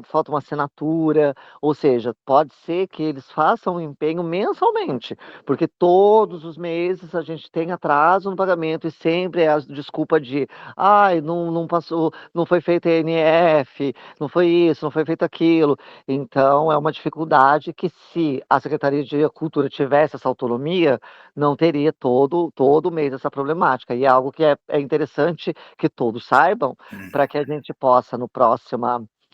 falta uma assinatura, ou seja, pode ser que eles façam o empenho mensalmente, porque todos os meses a gente tem atraso no pagamento, e sempre é a desculpa de não passou, não foi feito ENF, não foi isso, não foi feito aquilo. Então, é uma dificuldade que, se a Secretaria de Cultura tivesse essa autonomia, não teria todo mês essa problemática. E é algo que é interessante que todos saibam, para que a gente possa,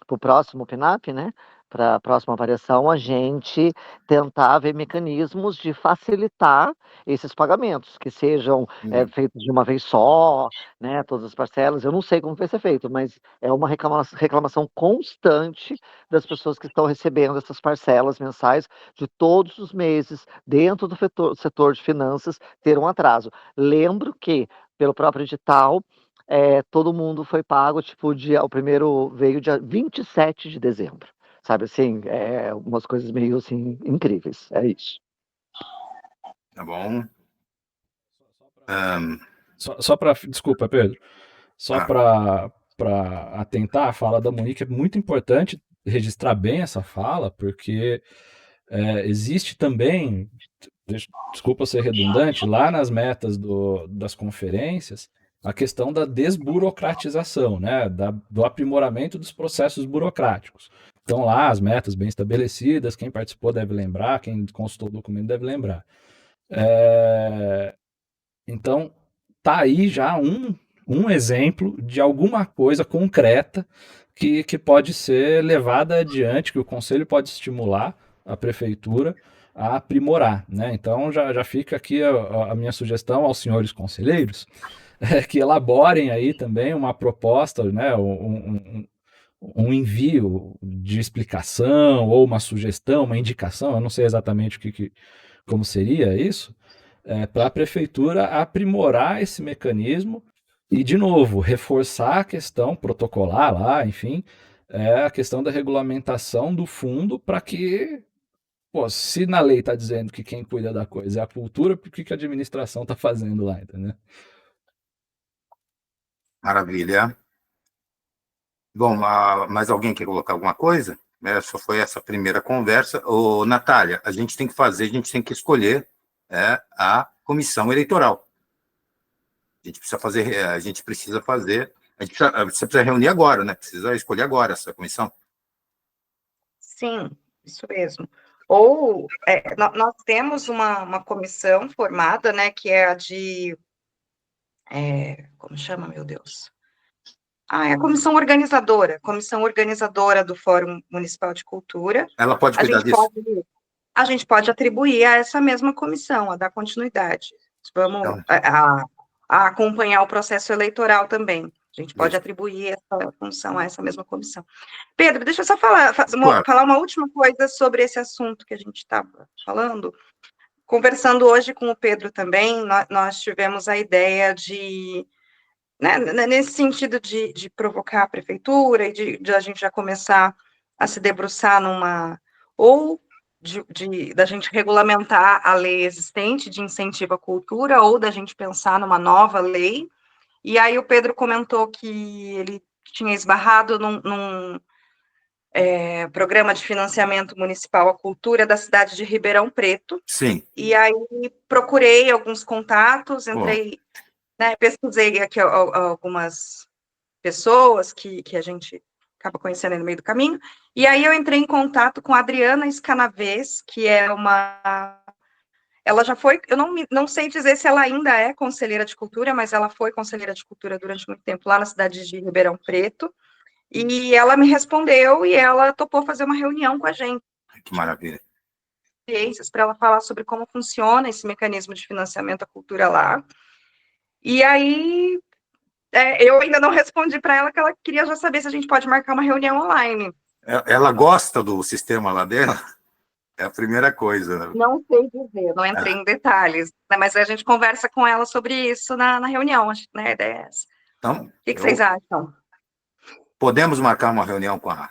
pro próximo PNAP, né, para a próxima variação, a gente tentar ver mecanismos de facilitar esses pagamentos, que sejam feitos de uma vez só, né, todas as parcelas. Eu não sei como vai ser feito, mas é uma reclamação constante das pessoas que estão recebendo essas parcelas mensais de todos os meses, dentro do setor de finanças, ter um atraso. Lembro que, pelo próprio edital, todo mundo foi pago, o primeiro veio dia 27 de dezembro. Sabe, assim, umas coisas meio, assim, incríveis. É isso. Tá bom. Desculpa, Pedro. Só para atentar, a fala da Monique, é muito importante registrar bem essa fala, porque existe também, desculpa ser redundante, lá nas metas das conferências, a questão da desburocratização, né, do aprimoramento dos processos burocráticos. Então, lá as metas bem estabelecidas, quem participou deve lembrar, quem consultou o documento deve lembrar. Então, tá aí já um exemplo de alguma coisa concreta que pode ser levada adiante, que o Conselho pode estimular a Prefeitura a aprimorar, né? Então, já fica aqui a minha sugestão aos senhores conselheiros, que elaborem aí também uma proposta, né, um envio de explicação, ou uma sugestão, uma indicação, eu não sei exatamente como seria isso, para a Prefeitura aprimorar esse mecanismo e, de novo, reforçar a questão protocolar lá, enfim, a questão da regulamentação do fundo, para que, se na lei está dizendo que quem cuida da coisa é a cultura, por que a administração está fazendo lá, entendeu? Maravilha. Bom, mais alguém quer colocar alguma coisa? Só foi essa primeira conversa. Natália, a gente tem que escolher a comissão eleitoral. Você precisa reunir agora, né? Precisa escolher agora essa comissão. Sim, isso mesmo. Ou nós temos uma comissão formada, né, que é a de... como chama, meu Deus? É a comissão organizadora do Fórum Municipal de Cultura. Ela pode cuidar disso? A gente pode atribuir a essa mesma comissão, a dar continuidade. Vamos a acompanhar o processo eleitoral também. A gente pode atribuir essa função a essa mesma comissão. Pedro, deixa eu só falar uma última coisa sobre esse assunto que a gente estava falando. Conversando hoje com o Pedro também, nós tivemos a ideia de, né, nesse sentido de provocar a prefeitura e de a gente já começar a se debruçar ou da gente regulamentar a lei existente de incentivo à cultura, ou da gente pensar numa nova lei. E aí o Pedro comentou que ele tinha esbarrado num programa de financiamento municipal à cultura da cidade de Ribeirão Preto. Sim. E aí procurei alguns contatos, pesquisei aqui algumas pessoas que a gente acaba conhecendo no meio do caminho, e aí eu entrei em contato com a Adriana Escanavez, que é ela já foi, eu não sei dizer se ela ainda é conselheira de cultura, mas ela foi conselheira de cultura durante muito tempo lá na cidade de Ribeirão Preto, e ela me respondeu e ela topou fazer uma reunião com a gente. Que maravilha. experiências para ela falar sobre como funciona esse mecanismo de financiamento à cultura lá. E aí, eu ainda não respondi para ela que ela queria já saber se a gente pode marcar uma reunião online. Ela gosta do sistema lá dela? É a primeira coisa, né? Não sei dizer, não entrei em detalhes, né, mas a gente conversa com ela sobre isso na reunião, acho que, né, a ideia é essa. Então, O que vocês acham? podemos marcar uma reunião com a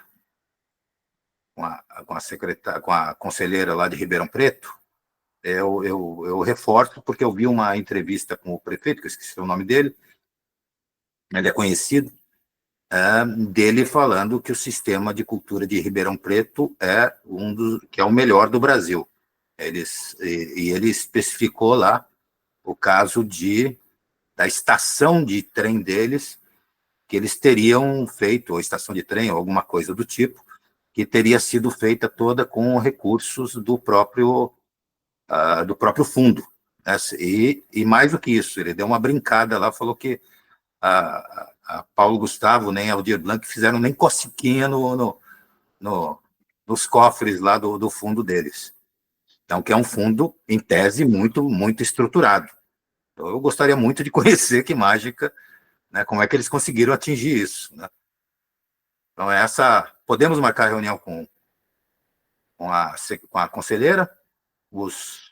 secretária, com a conselheira lá de Ribeirão Preto? Eu reforço, porque eu vi uma entrevista com o prefeito, que eu esqueci o nome dele, ele é conhecido, dele falando que o sistema de cultura de Ribeirão Preto é que é o melhor do Brasil. Ele especificou lá o caso da estação de trem deles, que eles teriam feito, ou estação de trem, ou alguma coisa do tipo, que teria sido feita toda com recursos do próprio fundo. Né? E mais do que isso, ele deu uma brincada lá, falou que a Paulo Gustavo, nem a Aldir Blanc fizeram nem cosquinha nos cofres lá do fundo deles. Então, que é um fundo, em tese, muito, muito estruturado. Então, eu gostaria muito de conhecer que mágica, né, como é que eles conseguiram atingir isso. Né? Então, podemos marcar reunião com a conselheira, os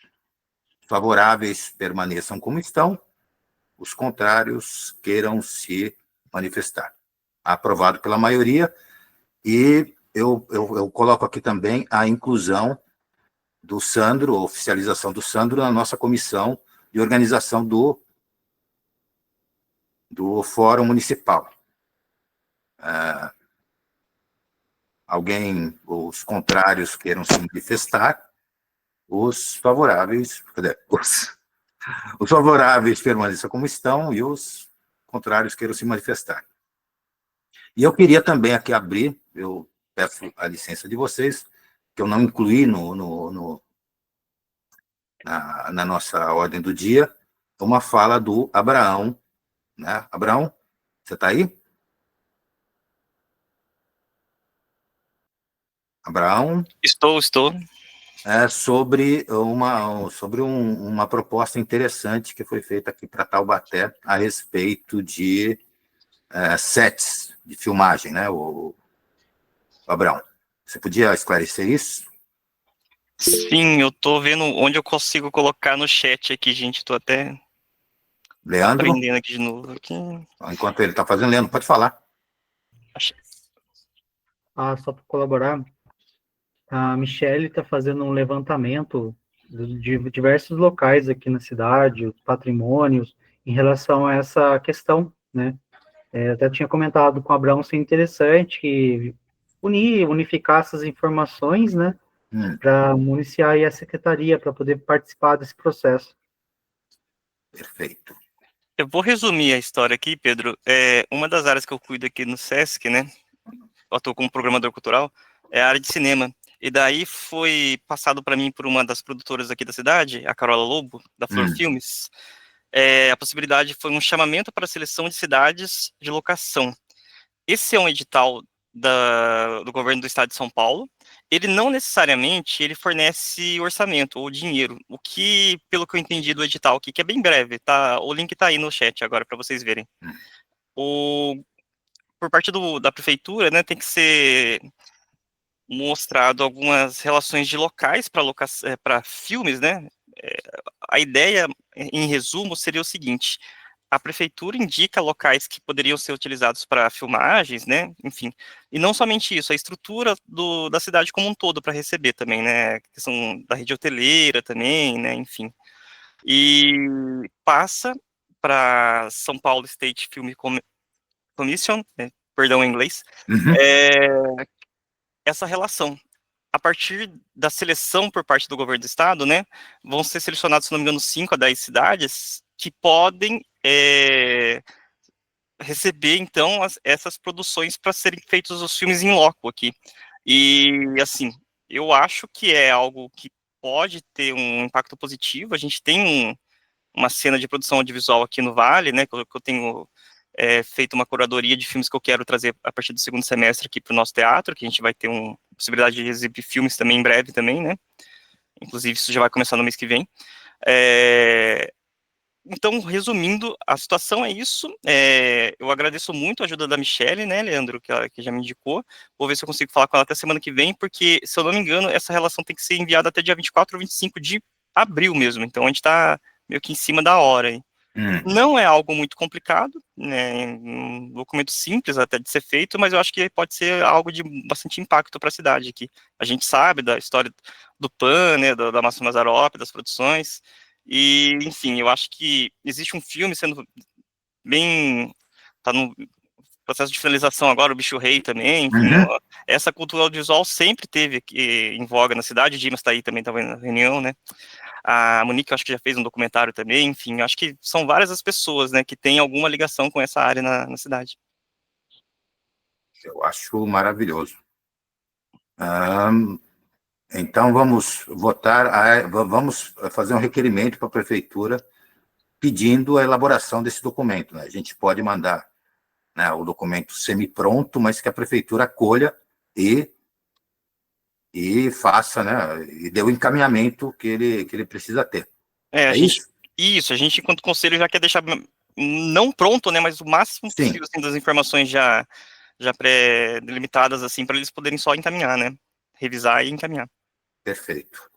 favoráveis permaneçam como estão, os contrários queiram se manifestar. Aprovado pela maioria, e eu coloco aqui também a inclusão do Sandro, a oficialização do Sandro na nossa comissão de organização do Fórum Municipal. Os contrários queiram se manifestar, os favoráveis permaneçam como estão e os contrários queiram se manifestar. E eu queria também aqui abrir, eu peço a licença de vocês, que eu não incluí na nossa ordem do dia, uma fala do Abraão. Né? Abraão, você está aí? Abraão? Estou. Sobre uma proposta interessante que foi feita aqui para Taubaté a respeito de sets de filmagem, né, o Abraão? Você podia esclarecer isso? Sim, eu estou vendo onde eu consigo colocar no chat aqui, gente. Estou até Leandro? aprendendo aqui de novo. Aqui. Enquanto ele está fazendo, Leandro, pode falar. Só para colaborar, a Michelle está fazendo um levantamento de diversos locais aqui na cidade, os patrimônios, em relação a essa questão, né? Até tinha comentado com o Abraão, ser interessante que unificar essas informações, né? Para municiar aí a secretaria, para poder participar desse processo. Perfeito. Eu vou resumir a história aqui, Pedro. Uma das áreas que eu cuido aqui no SESC, né? Eu atuo como programador cultural, é a área de cinema. E daí foi passado para mim por uma das produtoras aqui da cidade, a Carola Lobo, da Flor Filmes. A possibilidade foi um chamamento para a seleção de cidades de locação. Esse é um edital do governo do estado de São Paulo. Ele não necessariamente ele fornece orçamento ou dinheiro, o que, pelo que eu entendi do edital aqui, que é bem breve, tá? O link está aí no chat agora para vocês verem. Por parte da prefeitura, né, tem que ser mostrado algumas relações de locais para filmes, né? A ideia, em resumo, seria o seguinte: a prefeitura indica locais que poderiam ser utilizados para filmagens, né? Enfim, e não somente isso, a estrutura da cidade como um todo para receber também, né? A questão da rede hoteleira também, né? Enfim, e passa para São Paulo State Film Commission, perdão em inglês, essa relação. A partir da seleção por parte do governo do estado, né, vão ser selecionados, se não me engano, 5 a 10 cidades que podem receber, então, essas produções para serem feitos os filmes em loco aqui. E, assim, eu acho que é algo que pode ter um impacto positivo. A gente tem uma cena de produção audiovisual aqui no Vale, né, que eu tenho feito uma curadoria de filmes que eu quero trazer a partir do segundo semestre aqui para o nosso teatro, que a gente vai ter possibilidade de exibir filmes também em breve também, né? inclusive isso já vai começar no mês que vem. Então, resumindo, a situação é isso. Eu agradeço muito a ajuda da Michelle, né, Leandro, que já me indicou. Vou ver se eu consigo falar com ela até semana que vem, porque, se eu não me engano, essa relação tem que ser enviada até dia 24 ou 25 de abril mesmo. Então, a gente está meio que em cima da hora. Hein? Não é algo muito complicado, né, um documento simples até de ser feito, mas eu acho que pode ser algo de bastante impacto para a cidade aqui. A gente sabe da história do PAN, né, da Márcio Mazzaropi, das produções, e, enfim, eu acho que existe um filme sendo bem, tá no processo de finalização agora, o Bicho Rei também, enfim, essa cultura audiovisual sempre teve aqui em voga na cidade, o Dimas está aí também, estava na reunião, né, a Monique, eu acho que já fez um documentário também, enfim, eu acho que são várias as pessoas, né, que têm alguma ligação com essa área na cidade. Eu acho maravilhoso. Então, vamos votar, vamos fazer um requerimento para a prefeitura pedindo a elaboração desse documento. Né? A gente pode mandar, né, o documento semi-pronto, mas que a prefeitura acolha e faça, né, e dê o encaminhamento que ele precisa ter. Isso, a gente, enquanto conselho, já quer deixar não pronto, né, mas o máximo possível assim, das informações já pré-delimitadas, assim, para eles poderem só encaminhar, né, revisar e encaminhar. Perfeito.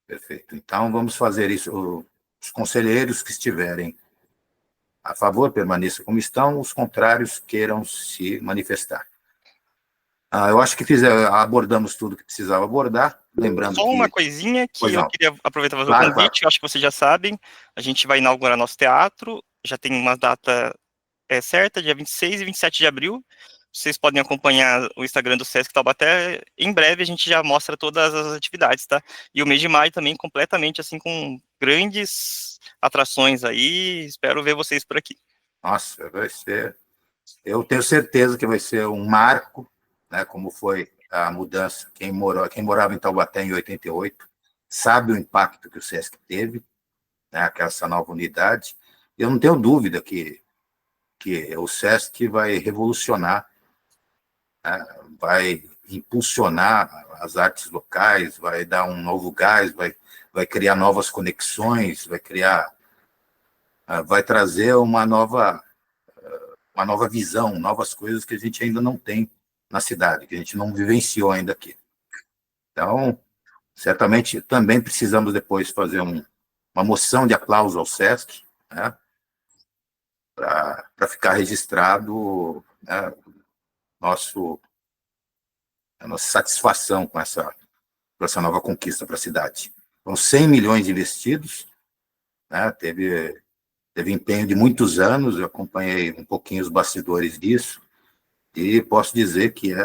Perfeito. Então, vamos fazer isso. Os conselheiros que estiverem a favor, permaneçam como estão, os contrários queiram se manifestar. Eu acho que abordamos tudo que precisava abordar, lembrando Só uma coisinha que eu queria aproveitar para fazer Claro, o convite, eu acho que vocês já sabem, a gente vai inaugurar nosso teatro, já tem uma data certa, dia 26 e 27 de abril, vocês podem acompanhar o Instagram do Sesc Taubaté, em breve a gente já mostra todas as atividades, tá? E o mês de maio também completamente, assim, com grandes atrações aí, espero ver vocês por aqui. Nossa, vai ser... Eu tenho certeza que vai ser um marco, né, como foi a mudança. Quem morava em Taubaté em 88 sabe o impacto que o Sesc teve, né, com essa nova unidade. Eu não tenho dúvida que o Sesc vai revolucionar, né, vai impulsionar as artes locais, vai dar um novo gás, vai criar novas conexões, vai trazer uma nova visão, novas coisas que a gente ainda não tem na cidade, que a gente não vivenciou ainda aqui. Então, certamente, também precisamos depois fazer uma moção de aplauso ao Sesc, né, para ficar registrado, né, a nossa satisfação com essa nova conquista para a cidade. Então, 100 milhões investidos, né, teve empenho de muitos anos, eu acompanhei um pouquinho os bastidores disso, e posso dizer que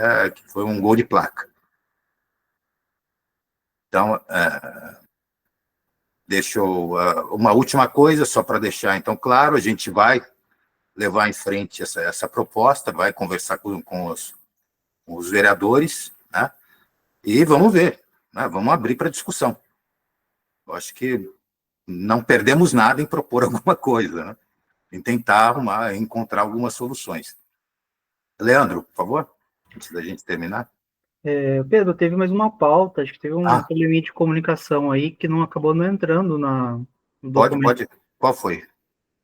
foi um gol de placa. Então, uma última coisa, só para deixar, então, claro, a gente vai levar em frente essa proposta, vai conversar com os vereadores, né, e vamos ver, né, vamos abrir para discussão. Eu acho que não perdemos nada em propor alguma coisa, né, em tentar encontrar algumas soluções. Leandro, por favor, antes da gente terminar. Pedro, teve mais uma pauta, acho que teve um probleminha de comunicação aí que não acabou não entrando no documento. Pode. Qual foi?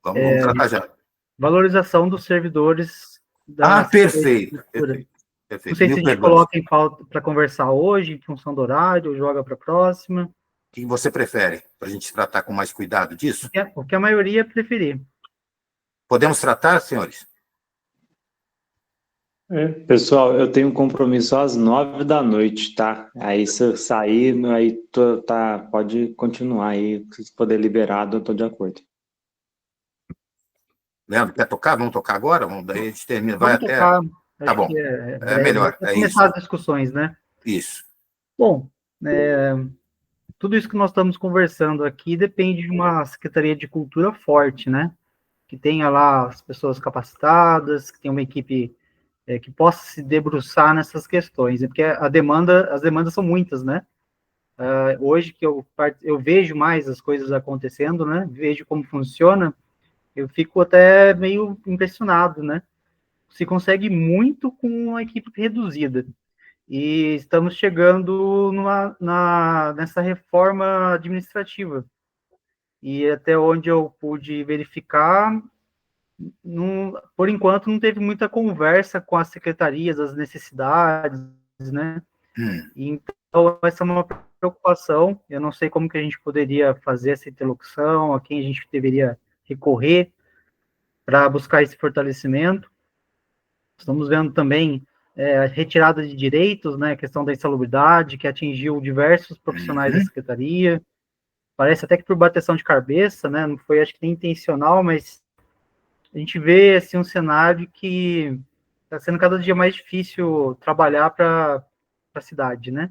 Vamos tratar já. Valorização dos servidores da perfeito. Não sei se a gente coloca em pauta para conversar hoje, em função do horário, ou joga para a próxima. O que você prefere, para a gente tratar com mais cuidado disso? O que a maioria preferir. Podemos tratar, senhores? Pessoal, eu tenho um compromisso às 9 da noite, tá? Aí se eu sair, aí pode continuar aí, se poder liberado, eu estou de acordo. Leandro, quer tocar? Vamos tocar agora? Daí a gente termina, vai até... Tocar. Tá bom, melhor. Começar as discussões, né? Isso. Bom, tudo isso que nós estamos conversando aqui depende de uma Secretaria de Cultura forte, né? Que tenha lá as pessoas capacitadas, que tenha uma equipe que possa se debruçar nessas questões, porque as demandas são muitas, né? Hoje que eu vejo mais as coisas acontecendo, né? Vejo como funciona, eu fico até meio impressionado, né? Se consegue muito com uma equipe reduzida. e estamos chegando nessa reforma administrativa. E até onde eu pude verificar, por enquanto não teve muita conversa com as secretarias, as necessidades, né? Então, essa é uma preocupação. Eu não sei como que a gente poderia fazer essa interlocução, a quem a gente deveria recorrer para buscar esse fortalecimento. Estamos vendo também a retirada de direitos, né, a questão da insalubridade, que atingiu diversos profissionais da secretaria. Parece até que por bateção de cabeça, né, não foi, acho que nem intencional, mas a gente vê, assim, um cenário que está sendo cada dia mais difícil trabalhar para a cidade, né?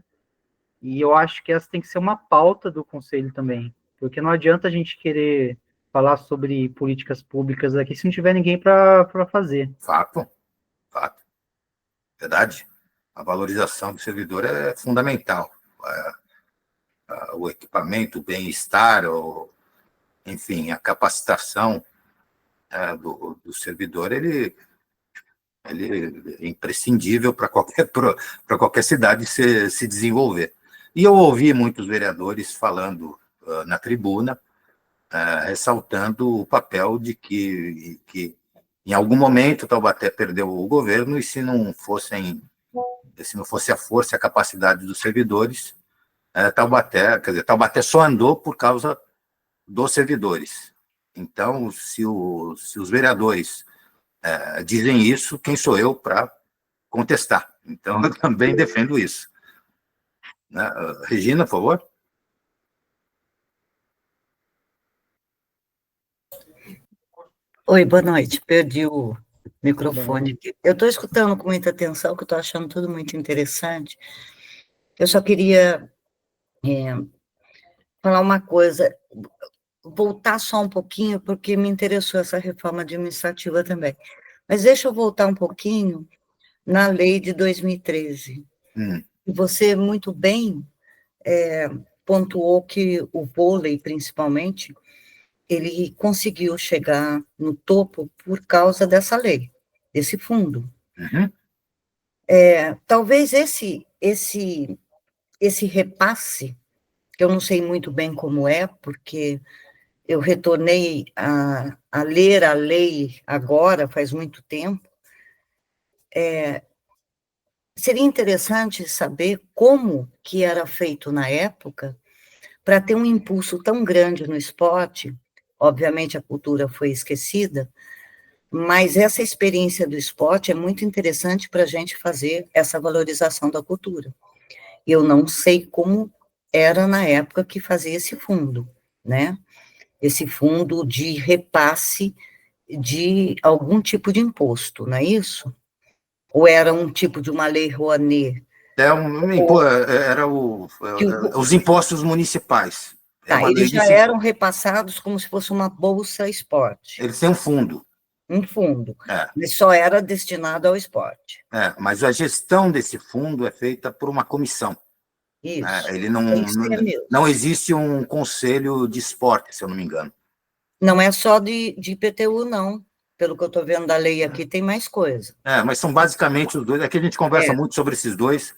E eu acho que essa tem que ser uma pauta do Conselho também, porque não adianta a gente querer falar sobre políticas públicas aqui se não tiver ninguém para fazer. Fato. Verdade. A valorização do servidor é fundamental. O equipamento, o bem-estar, enfim, a capacitação do servidor, ele é imprescindível para qualquer cidade se desenvolver. E eu ouvi muitos vereadores falando na tribuna, ressaltando o papel de que em algum momento Taubaté perdeu o governo, e se não fosse a força e a capacidade dos servidores, Taubaté só andou por causa dos servidores. Então, se os vereadores dizem isso, quem sou eu para contestar? Então, eu também defendo isso. Regina, por favor. Oi, boa noite. Perdi o microfone aqui. Eu estou escutando com muita atenção, que eu estou achando tudo muito interessante. Eu só queria falar uma coisa, voltar só um pouquinho, porque me interessou essa reforma administrativa também. Mas deixa eu voltar um pouquinho na lei de 2013. Você muito bem pontuou que o vôlei, principalmente, ele conseguiu chegar no topo por causa dessa lei, desse fundo. Talvez esse repasse, que eu não sei muito bem como é, porque eu retornei a ler a lei agora, faz muito tempo, seria interessante saber como que era feito na época para ter um impulso tão grande no esporte. Obviamente a cultura foi esquecida, mas essa experiência do esporte é muito interessante para a gente fazer essa valorização da cultura. Eu não sei como era na época que fazia esse fundo, né? Esse fundo de repasse de algum tipo de imposto, não é isso? Ou era um tipo de uma lei Rouanet? Era os impostos municipais. Eles já eram repassados como se fosse uma bolsa esporte. Eles têm um fundo. Um fundo, mas só era destinado ao esporte. Mas a gestão desse fundo é feita por uma comissão. Isso. Ele não existe um conselho de esporte, se eu não me engano. Não é só de IPTU, não. Pelo que eu estou vendo da lei aqui, tem mais coisa. Mas são basicamente os dois. Aqui a gente conversa muito sobre esses dois,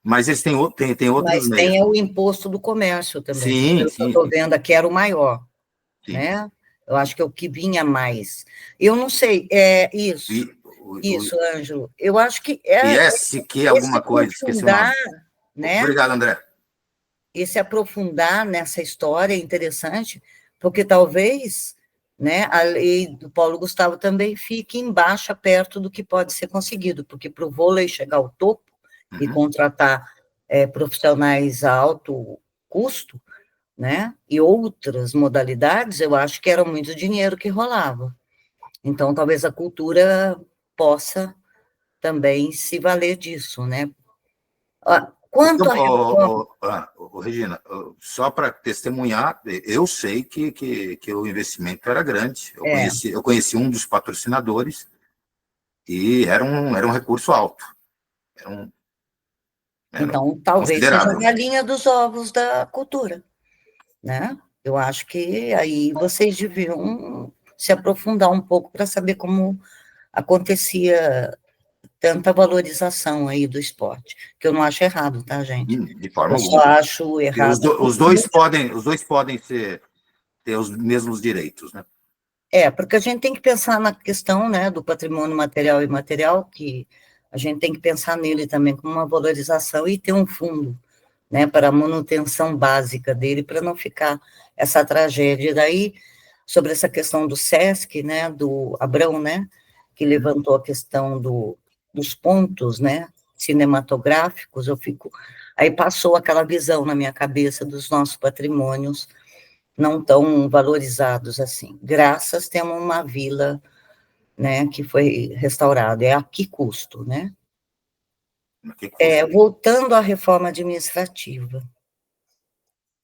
mas eles têm outros meios. Mas tem o imposto do comércio também. Pelo que eu estou vendo aqui, era o maior. Né? Eu acho que é o que vinha mais. Eu não sei, isso, Ângelo. Eu acho que que alguma coisa, esqueci o nome. Né? Obrigado, André. Esse aprofundar nessa história é interessante, porque talvez, né, a lei do Paulo Gustavo também fique embaixo, perto do que pode ser conseguido, porque para o vôlei chegar ao topo e contratar profissionais a alto custo, né, e outras modalidades, eu acho que era muito dinheiro que rolava. Então, talvez a cultura possa também se valer disso, né? Quanto Regina, só para testemunhar, eu sei que o investimento era grande. Eu conheci um dos patrocinadores e era um recurso alto. Então, talvez seja a galinha dos ovos da cultura, né? Eu acho que aí vocês deviam se aprofundar um pouco para saber como acontecia tanta valorização aí do esporte, que eu não acho errado, tá, gente? De forma Eu alguma. só acho errado. Os dois podem ter os mesmos direitos, né? Porque a gente tem que pensar na questão, né, do patrimônio material e imaterial, que a gente tem que pensar nele também como uma valorização e ter um fundo, né, para a manutenção básica dele, para não ficar essa tragédia. Daí, sobre essa questão do SESC, né, do Abrão, né, que levantou a questão dos pontos, né, cinematográficos, aí passou aquela visão na minha cabeça dos nossos patrimônios não tão valorizados assim. Graças, temos uma vila, né, que foi restaurada. É a que custo, né? Voltando à reforma administrativa,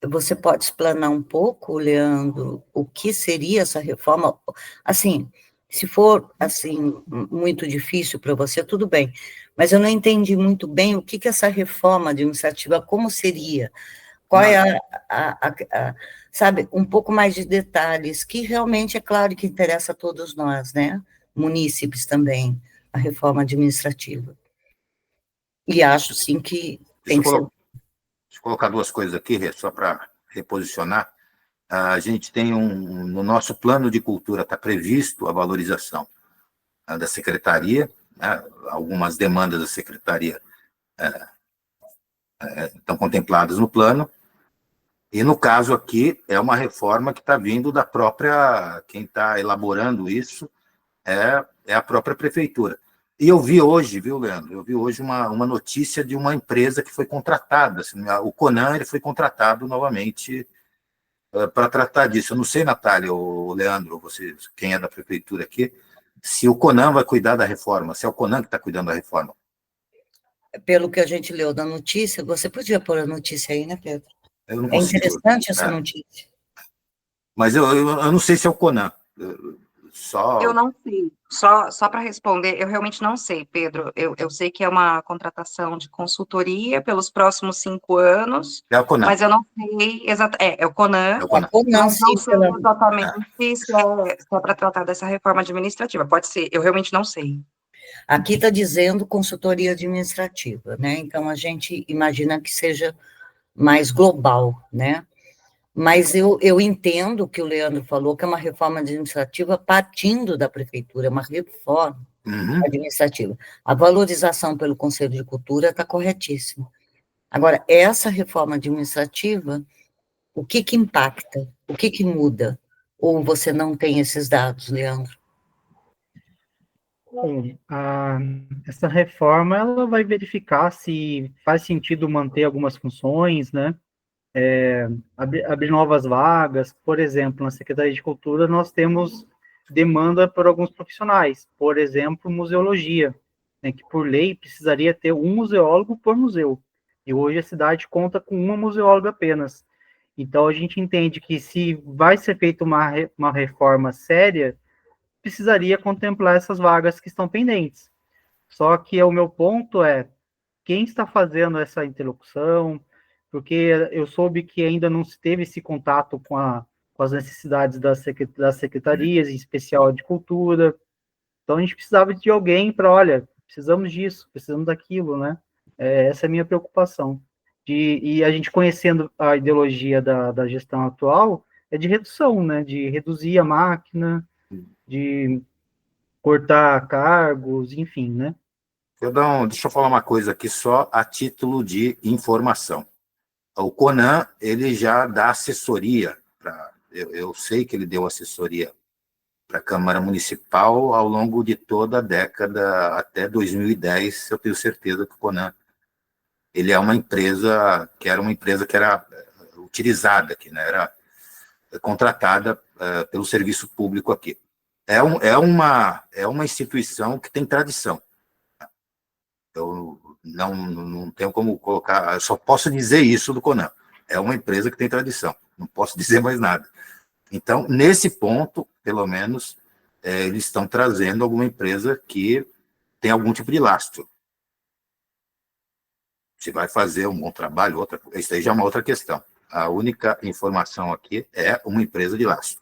você pode explanar um pouco, Leandro, o que seria essa reforma? Assim, se for, assim, muito difícil para você, tudo bem, mas eu não entendi muito bem o que essa reforma administrativa, como seria, qual é sabe, um pouco mais de detalhes, que realmente é claro que interessa a todos nós, né, munícipes também, a reforma administrativa. E acho, sim, que tem que ser... Deixa eu colocar duas coisas aqui, só para reposicionar. A gente tem no nosso plano de cultura está previsto a valorização da secretaria, né, algumas demandas da secretaria estão contempladas no plano, e no caso aqui é uma reforma que está vindo da própria, quem está elaborando isso é a própria prefeitura. E eu vi hoje, viu, Leandro? Eu vi hoje uma notícia de uma empresa que foi contratada. Assim, o Conan ele foi contratado novamente para tratar disso. Eu não sei, Natália ou Leandro, você, quem é da prefeitura aqui, se o Conan vai cuidar da reforma, se é o Conan que está cuidando da reforma. Pelo que a gente leu da notícia, você podia pôr a notícia aí, né, Pedro? Eu não consigo, interessante essa notícia. Mas eu não sei se é o Conan. Eu não sei. Só para responder, eu realmente não sei, Pedro. Eu sei que é uma contratação de consultoria pelos próximos 5 anos. É o Conan. Mas eu não sei exatamente. É o Conan. É o Conan. Mas não sei exatamente se é para tratar dessa reforma administrativa. Pode ser, eu realmente não sei. Aqui está dizendo consultoria administrativa, né? Então a gente imagina que seja mais global, né? Mas eu entendo o que o Leandro falou, que é uma reforma administrativa partindo da prefeitura, é uma reforma administrativa. A valorização pelo Conselho de Cultura está corretíssima. Agora, essa reforma administrativa, o que impacta? O que muda? Ou você não tem esses dados, Leandro? Bom, essa reforma ela vai verificar se faz sentido manter algumas funções, né? Abrir novas vagas. Por exemplo, na Secretaria de Cultura nós temos demanda por alguns profissionais, por exemplo, museologia, né, que por lei precisaria ter um museólogo por museu, e hoje a cidade conta com uma museóloga apenas. Então a gente entende que se vai ser feita uma reforma séria, precisaria contemplar essas vagas que estão pendentes. Só que o meu ponto é, quem está fazendo essa interlocução, porque eu soube que ainda não se teve esse contato com as necessidades das secretarias, em especial de cultura. Então, a gente precisava de alguém para, olha, precisamos disso, precisamos daquilo, né? Essa é a minha preocupação. E a gente conhecendo a ideologia da gestão atual, é de redução, né? De reduzir a máquina, de cortar cargos, enfim, né? Deixa eu falar uma coisa aqui só a título de informação. O Conan, ele já dá assessoria, eu sei que ele deu assessoria para a Câmara Municipal ao longo de toda a década, até 2010, eu tenho certeza que o Conan, ele é uma empresa que era utilizada aqui, né? Era contratada pelo serviço público aqui. É uma instituição que tem tradição. Eu não tenho como colocar, eu só posso dizer isso do Conan. É uma empresa que tem tradição, não posso dizer mais nada. Então, nesse ponto, pelo menos, eles estão trazendo alguma empresa que tem algum tipo de lastro. Se vai fazer um bom trabalho, isso aí já é uma outra questão. A única informação aqui é uma empresa de lastro.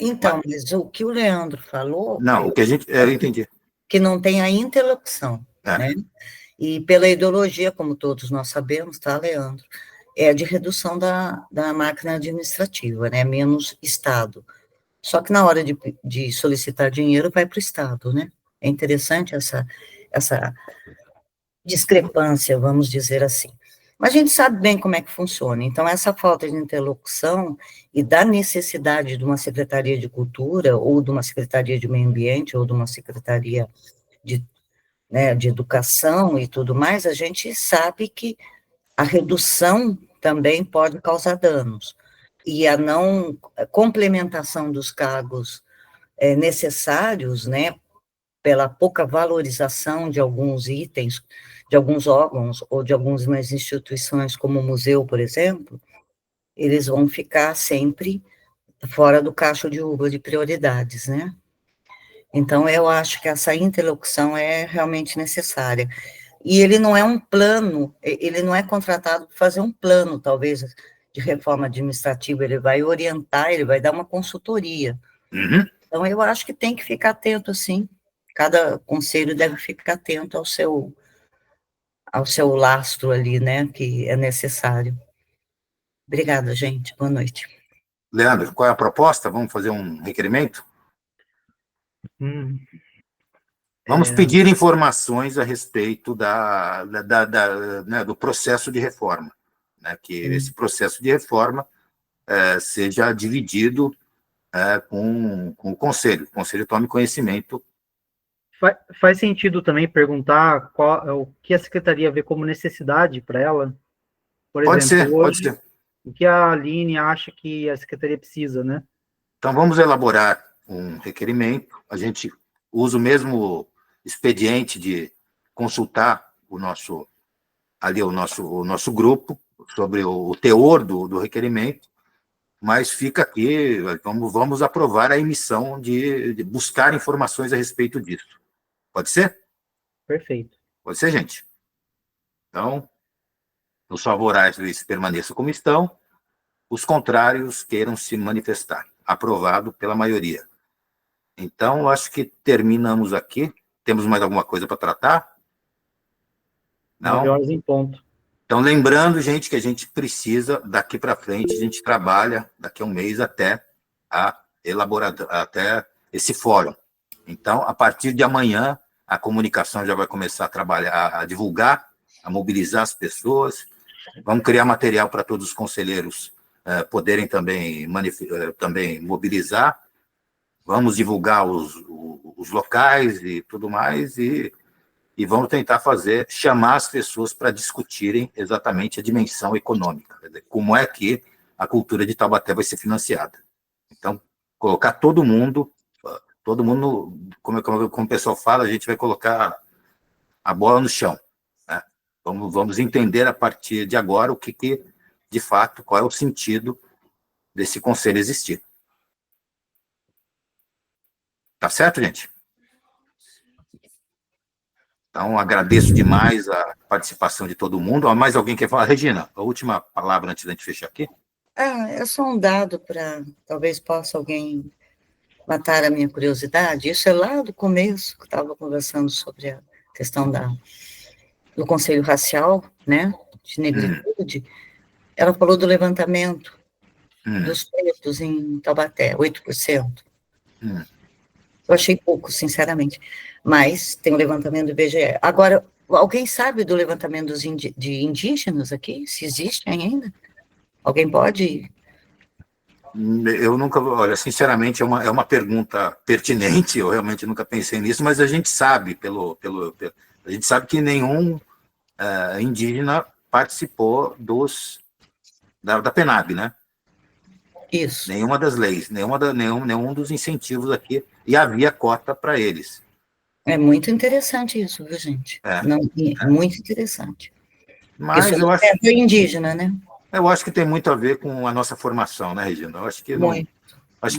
Então, mas o que o Leandro falou... Não, o que a gente... eu entendi. que não tem a interlocução, né? E pela ideologia, como todos nós sabemos, tá, Leandro? É de redução da máquina administrativa, né? Menos Estado. Só que na hora de solicitar dinheiro, vai para o Estado, né? É interessante essa discrepância, vamos dizer assim. Mas a gente sabe bem como é que funciona. Então, essa falta de interlocução e da necessidade de uma Secretaria de Cultura, ou de uma Secretaria de Meio Ambiente, ou de uma Secretaria de Educação e tudo mais, a gente sabe que a redução também pode causar danos. E a não complementação dos cargos necessários, né, pela pouca valorização de alguns itens, de alguns órgãos, ou de algumas instituições, como o museu, por exemplo, eles vão ficar sempre fora do cacho de uva de prioridades, né? Então, eu acho que essa interlocução é realmente necessária. E ele não é um plano, ele não é contratado para fazer um plano, talvez, de reforma administrativa, ele vai orientar, ele vai dar uma consultoria. Então, eu acho que tem que ficar atento, sim. Cada conselho deve ficar atento ao seu lastro ali, né, que é necessário. Obrigada, gente. Boa noite. Leandro, qual é a proposta? Vamos fazer um requerimento? Vamos pedir informações a respeito né, do processo de reforma, né, que esse processo de reforma seja dividido com o conselho tome conhecimento. Faz sentido também perguntar o que a secretaria vê como necessidade para ela? Por exemplo, Pode ser. O que a Aline acha que a secretaria precisa, né? Então, vamos elaborar um requerimento, a gente usa o mesmo expediente de consultar o nosso grupo sobre o teor do requerimento, mas fica aqui, vamos aprovar a emissão de buscar informações a respeito disso. Pode ser? Perfeito. Pode ser, gente? Então, os favoráveis permaneçam como estão, os contrários queiram se manifestar. Aprovado pela maioria. Então, acho que terminamos aqui. Temos mais alguma coisa para tratar? Não? 9 horas em ponto. Então, lembrando, gente, que a gente precisa, daqui para frente, a gente trabalha daqui a um mês até até esse fórum. Então, a partir de amanhã, a comunicação já vai começar a trabalhar, a divulgar, a mobilizar as pessoas. Vamos criar material para todos os conselheiros poderem também mobilizar. Vamos divulgar os locais e tudo mais, e vamos tentar chamar as pessoas para discutirem exatamente a dimensão econômica, como é que a cultura de Taubaté vai ser financiada. Então, colocar todo mundo, como o pessoal fala, a gente vai colocar a bola no chão. Né? Vamos entender a partir de agora de fato, qual é o sentido desse conselho existir. Tá certo, gente? Então, agradeço demais a participação de todo mundo. Mais alguém quer falar? Regina, a última palavra antes da gente fechar aqui. É só um dado para, talvez possa alguém matar a minha curiosidade. Isso é lá do começo, que estava conversando sobre a questão do Conselho Racial, né, de negritude. Ela falou do levantamento dos pretos em Taubaté, 8%. Eu achei pouco, sinceramente, mas tem o levantamento do IBGE. Agora, alguém sabe do levantamento de indígenas aqui? Se existem ainda? Alguém pode? Eu nunca, olha, sinceramente, é uma pergunta pertinente, eu realmente nunca pensei nisso, mas a gente sabe, a gente sabe que nenhum indígena participou da PENAB, né? Isso. Nenhuma das leis, nenhum dos incentivos aqui, e havia cota para eles. É muito interessante isso, viu, gente? Muito interessante. Mas isso eu acho é indígena, né? Eu acho que tem muito a ver com a nossa formação, né, Regina? Eu acho que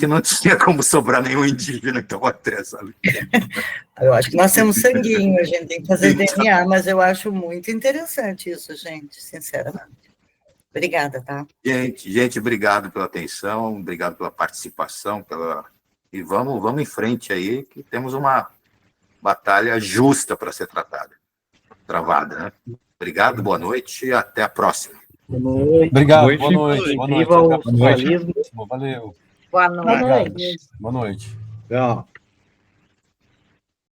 não tinha como sobrar nenhum indígena em Taubaté, sabe? Eu acho que nós temos sanguinho, a gente tem que fazer DNA, mas eu acho muito interessante isso, gente, sinceramente. Obrigada, tá? Gente, obrigado pela atenção, obrigado pela participação, e vamos em frente aí, que temos uma batalha justa para ser travada, né? Obrigado, boa noite e até a próxima. Boa noite. Obrigado, boa noite. Boa noite. Viva o Até a próxima. socialismo. Valeu. Boa noite. Boa noite. Tchau.